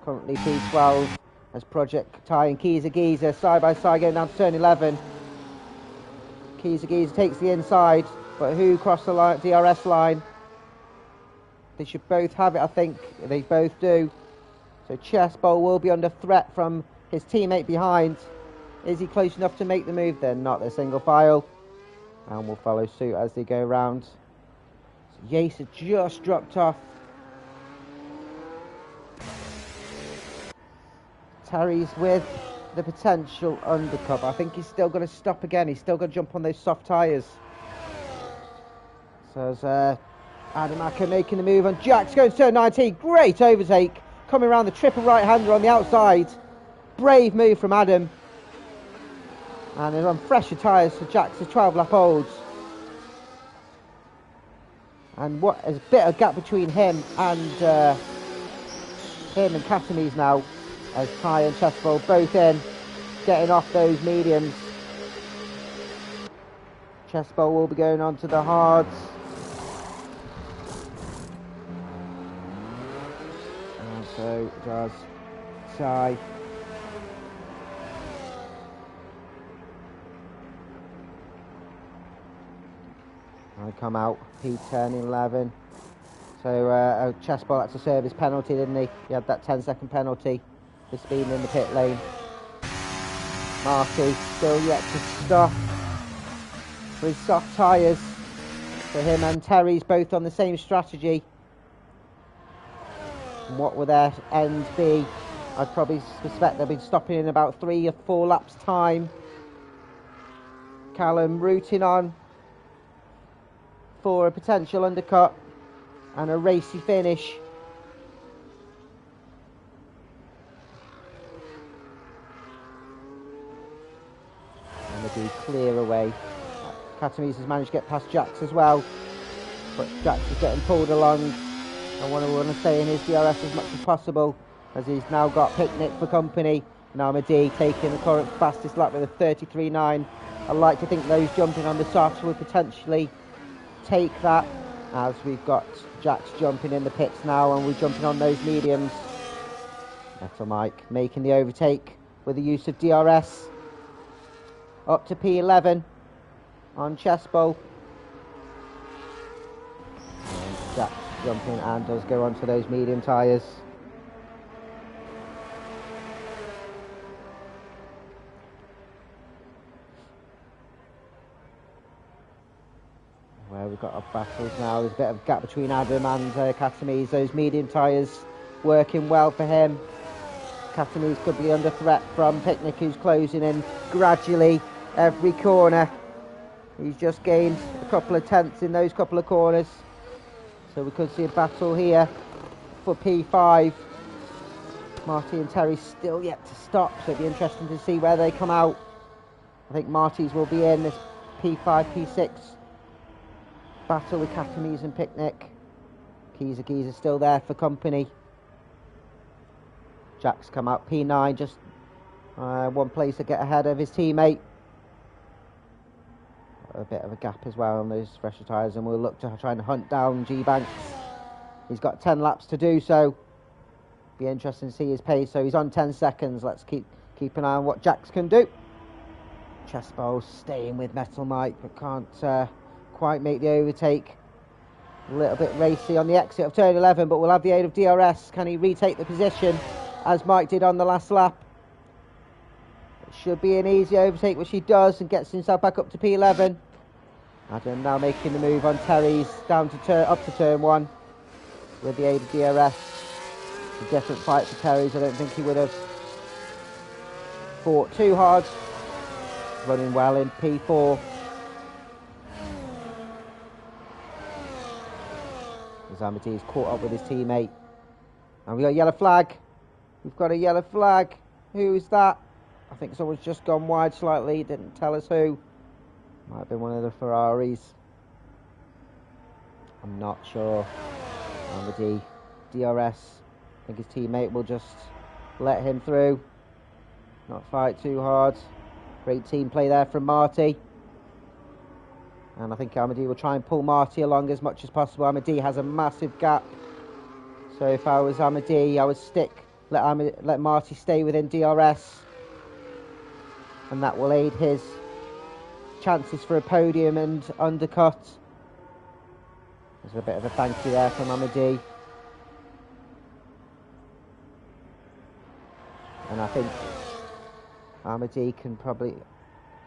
Currently P12 as Project Ty and Geezer side by side going down to turn 11. Geezer takes the inside, but who crossed the line, DRS line? They should both have it, I think. They both do. So Chessbowl will be under threat from his teammate behind. Is he close enough to make the move? They're not. They're single file. And will follow suit as they go round. So Yace has just dropped off. Terry's with the potential undercut. I think he's still going to stop again. He's still going to jump on those soft tyres. So as Adam Acker making the move on Jax, going to turn 19. Great overtake. Coming around the triple right-hander on the outside. Brave move from Adam. And they're on fresher tyres for Jax's 12-lap olds. And what is a bit of gap between him and Catamese now, as Ty and Chessbowl both in, getting off those mediums. Chessbowl will be going on to the hards. And so does Ty. I come out, P10, 11. So Chessbowl had to serve his penalty, didn't he? He had that 10-second penalty for speeding in the pit lane. Marty still yet to stop for his soft tyres. For him and Terry's both on the same strategy. And what will their end be? I'd probably suspect they'll be stopping in about 3 or 4 laps time. Callum rooting on for a potential undercut and a racy finish. And they do clear away. Catamese has managed to get past Jax as well, but Jax is getting pulled along. I want to stay in his DRS as much as possible, as he's now got Picnic for company. And Armady taking the current fastest lap with a 33.9. I like to think those jumping on the softs will potentially take that, as we've got Jax jumping in the pits now and we're jumping on those mediums. Metal Mike making the overtake with the use of DRS up to P11 on Chessbowl. And Jax jumping and does go onto those medium tyres. Where we've got our battles now, there's a bit of gap between Adam and Catamese. Those medium tyres working well for him. Catamese could be under threat from Picnic, who's closing in gradually every corner. He's just gained a couple of tenths in those couple of corners. So we could see a battle here for P5. Marty and Terry still yet to stop, so it'll be interesting to see where they come out. I think Marty's will be in this P5, P6 battle with Catamese and Picnic. Keys still there for company. Jack's come out P9, just one place to get ahead of his teammate. A bit of a gap as well on those fresher tyres, and we'll look to try and hunt down G-Banks. He's got 10 laps to do so. Be interesting to see his pace. So he's on 10 seconds. Let's keep an eye on what Jax can do. Chessbowl staying with Metal Mike, but can't quite make the overtake. A little bit racy on the exit of turn 11, but we'll have the aid of DRS. Can he retake the position as Mike did on the last lap? It should be an easy overtake, which he does, and gets himself back up to P11. Adam now making the move on Terry's down to up to turn 1 with the aid of DRS. It's a different fight for Terry's. I don't think he would have fought too hard. Running well in P4. As Amadee's caught up with his teammate. And we got a yellow flag. We've got a yellow flag. Who's that? I think someone's just gone wide slightly. Didn't tell us who. Might have been one of the Ferraris. I'm not sure. Amadee, DRS. I think his teammate will just let him through. Not fight too hard. Great team play there from Marty. And I think Amadee will try and pull Marty along as much as possible. Amadee has a massive gap. So if I was Amadee, I would let Marty stay within DRS. And that will aid his chances for a podium and undercut. There's a bit of a thank you there from Amadee. And I think Amadi can probably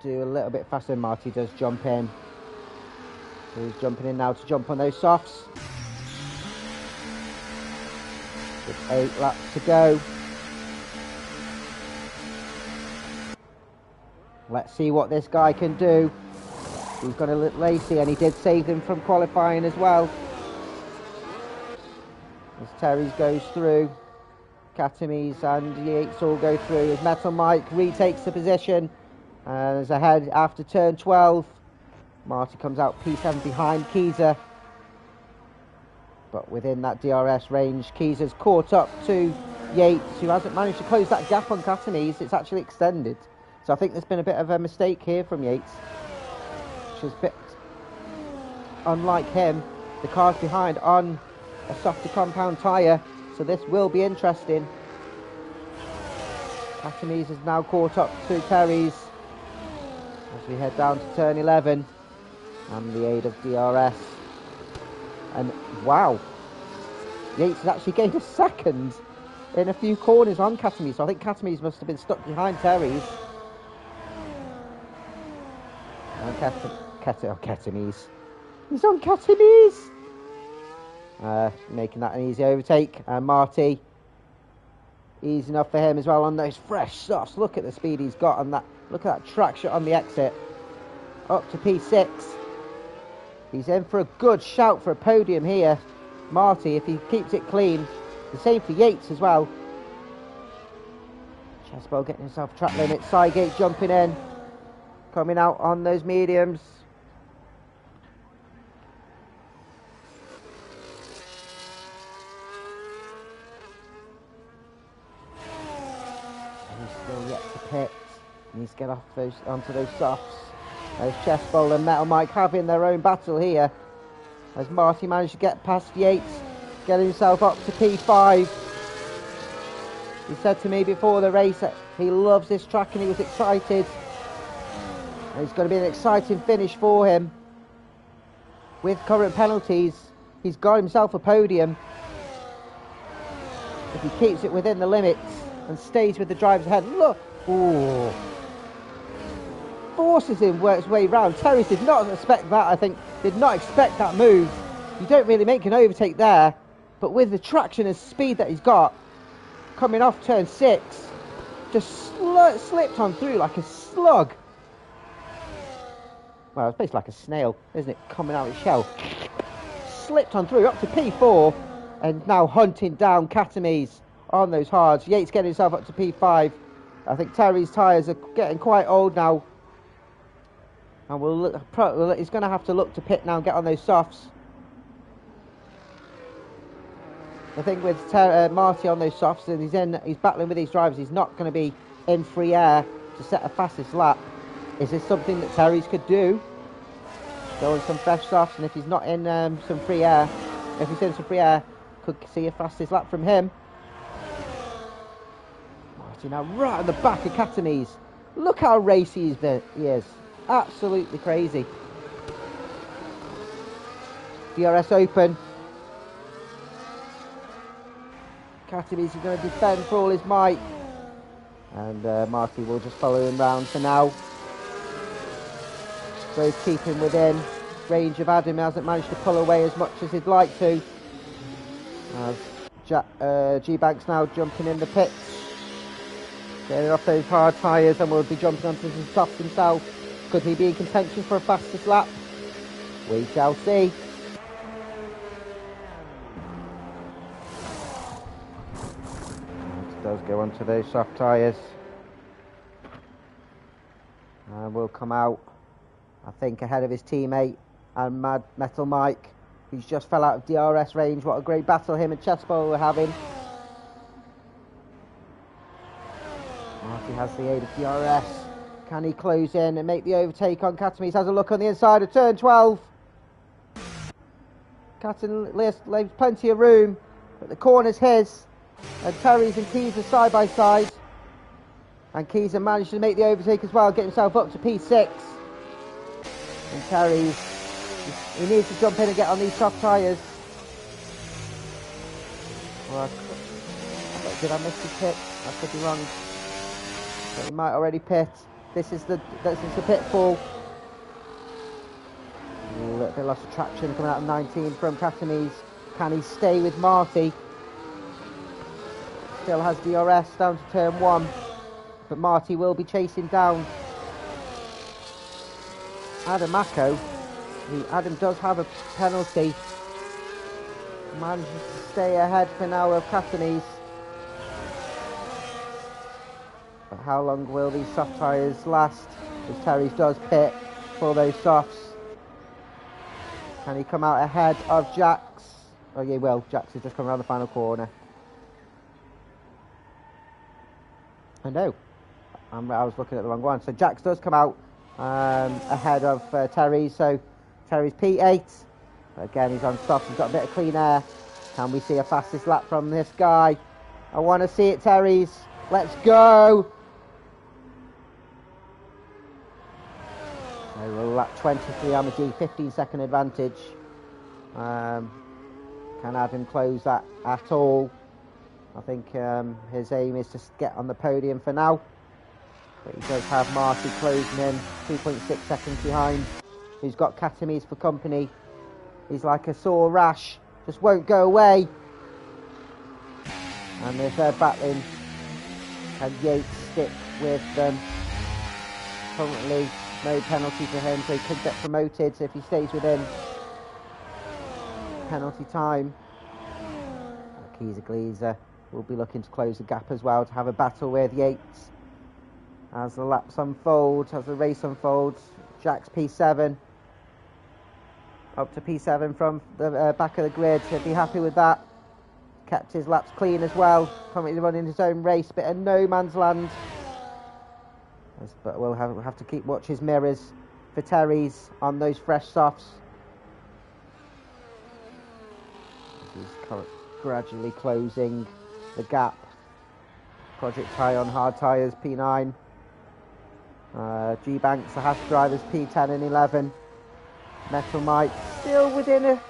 do a little bit faster than Marty does jump in. So he's jumping in now to jump on those softs. With 8 laps to go. Let's see what this guy can do. He's got a little lacy, and he did save them from qualifying as well. As Terry's goes through, Katamis and Yates all go through. As Metal Mike retakes the position and is ahead after turn 12. Marty comes out P7 behind Keezer. But within that DRS range, Keezer's caught up to Yates, who hasn't managed to close that gap on Katamis. It's actually extended. So I think there's been a bit of a mistake here from Yates, which is a bit unlike him. The car's behind on a softer compound tyre, so this will be interesting. Katamis is now caught up to Terry's as we head down to turn 11 and the aid of DRS. And wow, Yates has actually gained a second in a few corners on Katamis, so I think Katamis must have been stuck behind Terry's. And Katamis. He's on Katamis! Making that an easy overtake. And Marty, easy enough for him as well on those fresh softs. Look at the speed he's got on that. Look at that traction on the exit. Up to P6. He's in for a good shout for a podium here. Marty, if he keeps it clean. The same for Yates as well. Chesbo getting himself track limit. Sygate jumping in. Coming out on those mediums. Still yet to pit. He needs to get off those onto those softs. As Chesbowl and Metal Mike having their own battle here. As Marty managed to get past Yates, getting himself up to P5. He said to me before the race that he loves this track and he was excited. And it's going to be an exciting finish for him. With current penalties, he's got himself a podium. If he keeps it within the limits and stays with the drivers ahead. Look! Ooh. Forces him, works way round. Terry did not expect that, I think. Did not expect that move. You don't really make an overtake there. But with the traction and speed that he's got, coming off turn 6, just slipped on through like a slug. Well, it's basically like a snail, isn't it? Coming out of its shell. Slipped on through up to P4 and now hunting down Katamis on those hards. Yates getting himself up to P5. I think Terry's tyres are getting quite old now. And he's going to have to look to pit now and get on those softs. The thing with Marty on those softs, and he's battling with these drivers, he's not going to be in free air to set a fastest lap. Is this something that Terry's could do? Go on some fresh softs, and if he's not in some free air, if he's in some free air, could see a fastest lap from him. Marty now right on the back of Katamis. Look how racy he is. Absolutely crazy. DRS open. Katamis is going to defend for all his might. And Marty will just follow him round for now. Both keeping within range of Adam. He hasn't managed to pull away as much as he'd like to. G-Banks now jumping in the pits. Getting off those hard tyres and will be jumping onto some softs himself. Could he be in contention for a fastest lap? We shall see. It does go onto those soft tyres. And will come out, I think, ahead of his teammate and Metal Mike, who's just fell out of DRS range. What a great battle him and Chesbo were having. Marty has the aid of DRS. Can he close in and make the overtake on Katamis? Has a look on the inside of turn 12. Katamis leaves plenty of room, but the corner's his. And Terry's and Keys are side by side. And Keys managed to make the overtake as well, get himself up to P6. And Terry's, he needs to jump in and get on these soft tyres. Well, did I miss the pit? I could be wrong. But he might already pit. This is the pitfall. A little bit lost of traction coming out of 19 from Katames. Can he stay with Marty? Still has DRS down to turn 1. But Marty will be chasing down Adam Mako. Adam does have a penalty. Manages to stay ahead for now of Katames. But how long will these soft tyres last? As Terry's does pit for those softs. Can he come out ahead of Jax? Oh yeah, well, Jax has just come around the final corner. Oh no, I was looking at the wrong one. So Jax does come out ahead of Terry. So Terry's P8. But again, he's on softs. He's got a bit of clean air. Can we see a fastest lap from this guy? I want to see it, Terry's. Let's go. So we're lap 23, Amadi, 15-second advantage. Can Adam close that at all? I think his aim is to get on the podium for now. But he does have Marty closing in, 2.6 seconds behind. He's got Katames for company. He's like a sore rash, just won't go away. And if they're battling, can Yates stick with them? Currently, no penalty for him, so he could get promoted if he stays within penalty time. Gleaser will be looking to close the gap as well, to have a battle with Yates as the laps unfold, as the race unfolds. Jack's P7 up to P7 from the back of the grid, so he'd be happy with that. Kept his laps clean as well, currently running his own race, bit of no man's land. But we'll have to keep watch his mirrors for Terry's on those fresh softs. He's gradually closing the gap. Project High on hard tyres, P9. G-Banks, the Haas drivers, P10 and 11. Metal Mike still within a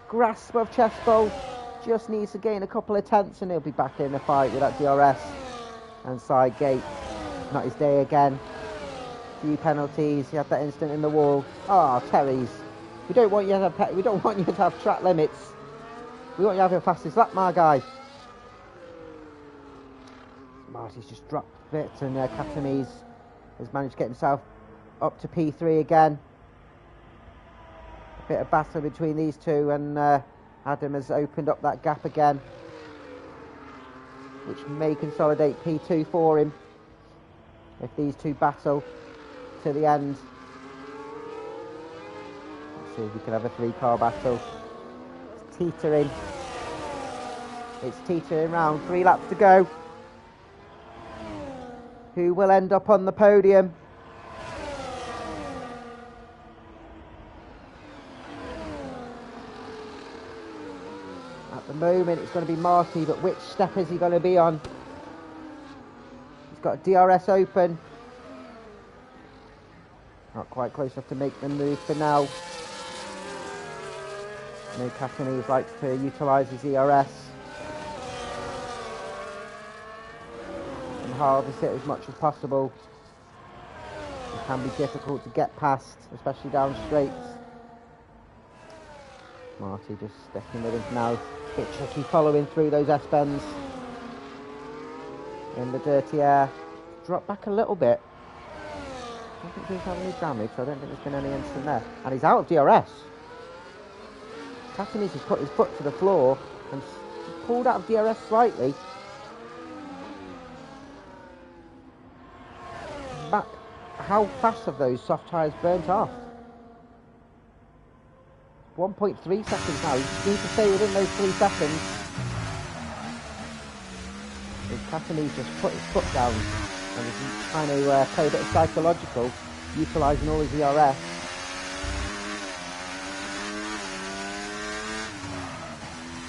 grasp of Chesbowl. Just needs to gain a couple of tenths and he'll be back in the fight with that DRS. And side gate, not his day again. Few penalties. He had that instant in the wall. Oh, Terry's. We don't want you to have track limits. We want you to have your fastest lap, my guy. Marty's just dropped a bit, and Katames has managed to get himself up to P3 again. A bit of battle between these two, and Adam has opened up that gap again, which may consolidate P2 for him if these two battle to the end. Let's see if we can have a 3-car battle. It's teetering. It's teetering round. 3 laps to go. Who will end up on the podium? At the moment it's going to be Marty, but which step is he going to be on? He's got a DRS open. Not quite close enough to make the move for now. No, Katames likes to utilise his ERS and harvest it as much as possible. It can be difficult to get past, especially down straights. Marty just sticking with him now. Bit tricky following through those S-bends in the dirty air. Drop back a little bit. I don't think he's having any damage, so I don't think there's been any incident there. And he's out of DRS. Katames has put his foot to the floor and pulled out of DRS slightly. But how fast have those soft tyres burnt off? 1.3 seconds now. You need to stay within those 3 seconds. Katames just put his foot down and is trying to play a bit of psychological, utilising all his ERS.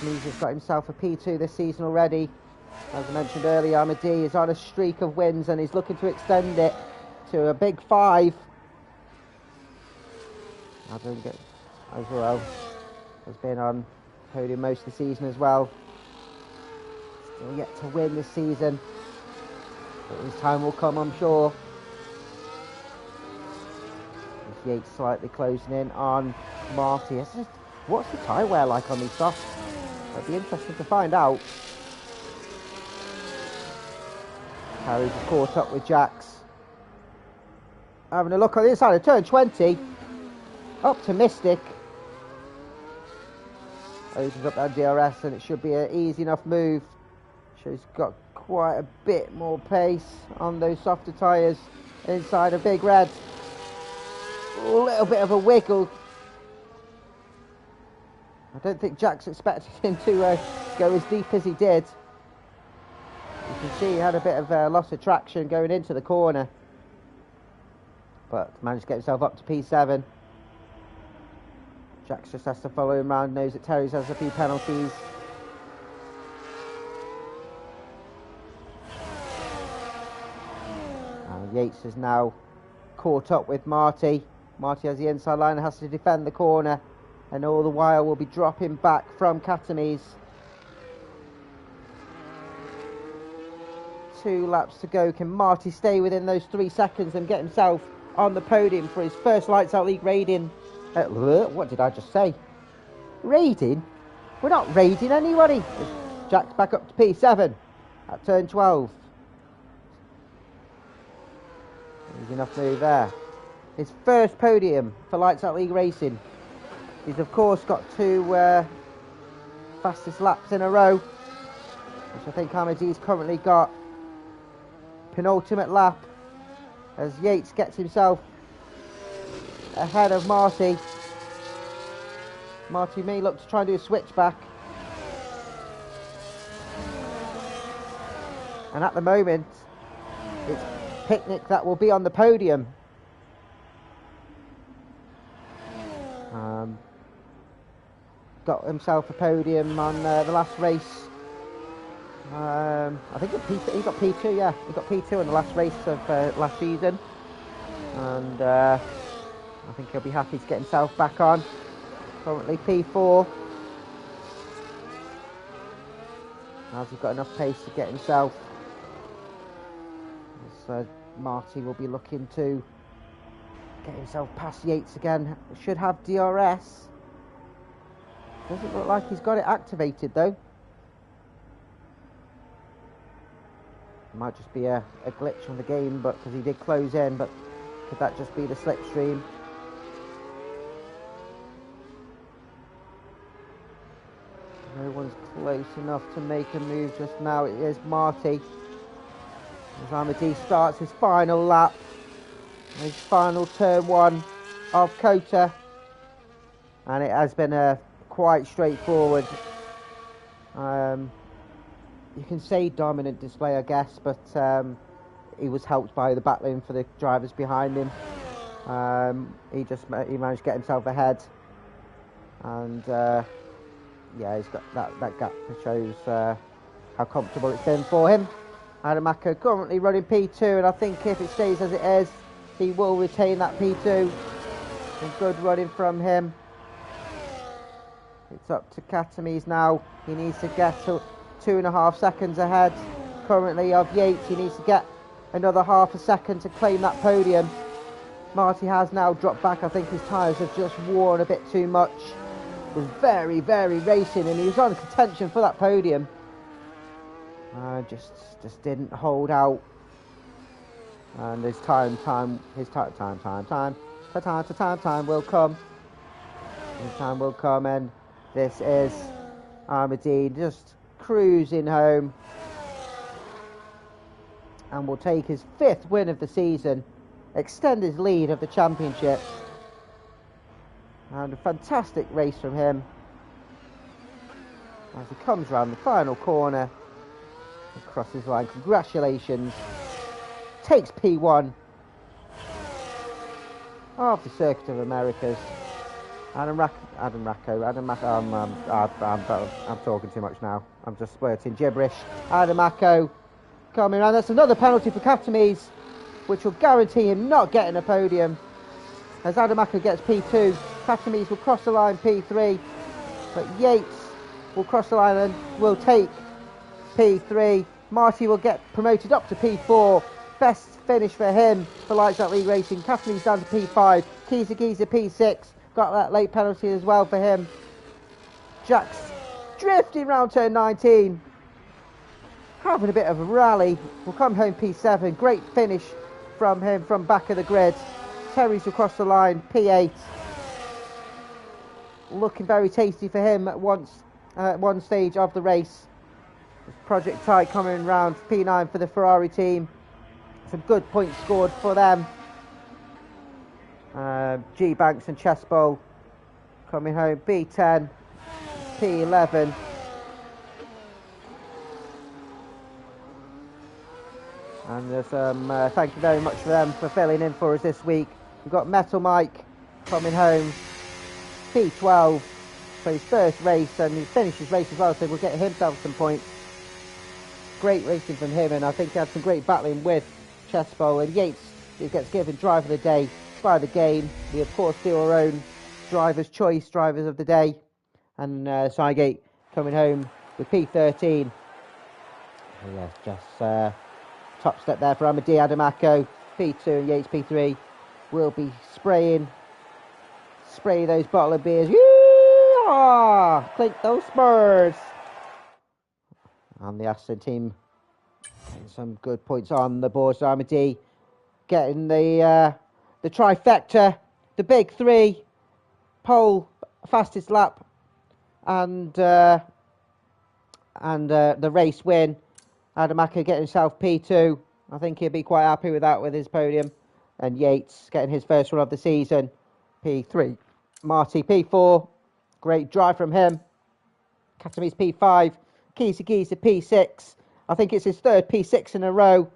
He's just got himself a P2 this season already. As I mentioned earlier, Amadi is on a streak of wins and he's looking to extend it to a big 5. Adam as well has been on podium most of the season as well. Still yet to win this season. But his time will come, I'm sure. As Yates slightly closing in on Marty. What's the tyre wear like on these softs? It'd be interesting to find out. Harry's caught up with Jax. Having a look on the inside of turn 20. Optimistic. Opens up that DRS and it should be an easy enough move. She's got quite a bit more pace on those softer tyres inside of Big Red. A little bit of a wiggle. I don't think Jax expected him to go as deep as he did. You can see he had a bit of loss of traction going into the corner. But managed to get himself up to P7. Jax just has to follow him around, knows that Terry's has a few penalties. Yates is now caught up with Marty. Marty has the inside line and has to defend the corner. And all the while will be dropping back from Katamies. 2 laps to go. Can Marty stay within those 3 seconds and get himself on the podium for his first Lights Out League raiding? What did I just say? Raiding? We're not raiding anybody. Jack's back up to P7 at turn 12. Easy enough move there. His first podium for Lights Out League Racing. He's of course got 2 fastest laps in a row, which I think Ahmadi's currently got. Penultimate lap as Yates gets himself ahead of Marty. Marty may look to try and do a switchback. And at the moment, it's Picnic that will be on the podium. Got himself a podium on the last race. I think he got P2, yeah. He got P2 in the last race of last season. And I think he'll be happy to get himself back on. Currently P4. Has he got enough pace to get himself? So Marty will be looking to get himself past Yates again. Should have DRS. Doesn't look like he's got it activated though. Might just be a glitch on the game, but because he did close in, but could that just be the slipstream? No one's close enough to make a move just now. It is Marty. As Ahmadi starts his final lap, his final turn 1 of COTA, and it has been quite straightforward. You can say dominant display, I guess, but he was helped by the battling for the drivers behind him. He managed to get himself ahead, and yeah, he's got that gap that shows how comfortable it's been for him. Adamako currently running P2, and I think if it stays as it is, he will retain that P2. A good running from him. It's up to Katamies now. He needs to get to 2.5 seconds ahead currently of Yates. He needs to get another half a second to claim that podium. Marty has now dropped back. I think his tyres have just worn a bit too much. He was very, very racing, and he was on contention for that podium. Just didn't hold out. And his time will come. His time will come, and this is Ahmadi just cruising home, and will take his 5th win of the season, extend his lead of the championship, and a fantastic race from him as he comes around the final corner and crosses the line. Congratulations, takes P1 of the Circuit of Americas. I'm talking too much now. I'm just splurting gibberish. Adamako coming around. That's another penalty for Katamies, which will guarantee him not getting a podium. As Adamako gets P2, Katamies will cross the line P3, but Yates will cross the line and will take P3. Marty will get promoted up to P4. Best finish for him for Lights Out League Racing. Catherine's down to P5. Geezer P6. Got that late penalty as well for him. Jack's drifting round turn 19. Having a bit of a rally. Will come home P7. Great finish from him from back of the grid. Terry's across the line, P8. Looking very tasty for him at one stage of the race. Project Ty coming round, P9 for the Ferrari team. Some good points scored for them. G Banks and Chess Bowl coming home, P10, P11. And there's thank you very much for them for filling in for us this week. We've got Metal Mike coming home, P12 for his first race, and he finished his race as well, so we'll get himself some points. Great racing from him, and I think he had some great battling with Chess Bowl. And Yates, who gets given driver of the day by the game. We of course do our own drivers' choice drivers of the day, and Sygate coming home with P13. Oh, yes, just top step there for Amadi Adamako, P2, and Yates P3 will be spraying those bottle of beers. Clink those spurs. And the Aston team getting some good points on the board. So Amadi getting the trifecta, the big three, pole, fastest lap, and the race win. Adamaka getting himself P2. I think he'll be quite happy with that, with his podium. And Yates getting his first one of the season, P3. Marty P4. Great drive from him. Katami's P5. Geezer P6. I think it's his third P6 in a row.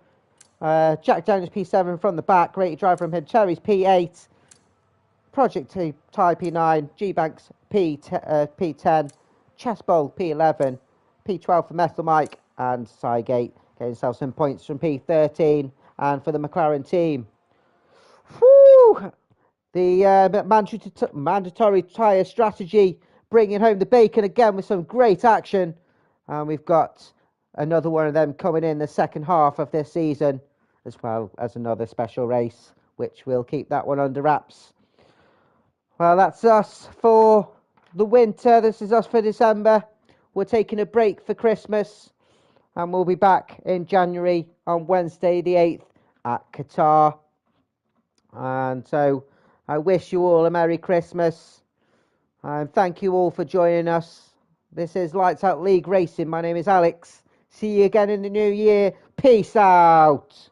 Jack Daniels P7 from the back. Great drive from him. Cherry's P8. Project Ty P9. G Banks P10. Chess Bowl P11. P12 for Metal Mike. And Sygate getting himself some points from P13. And for the McLaren team, whew, the mandatory tyre strategy bringing home the bacon again with some great action. And we've got another one of them coming in the second half of this season, as well as another special race, which we'll keep that one under wraps. Well, that's us for the winter. This is us for December. We're taking a break for Christmas, and we'll be back in January on Wednesday the 8th at Qatar. And so I wish you all a Merry Christmas, and thank you all for joining us. This is Lights Out League Racing. My name is Alex. See you again in the new year. Peace out.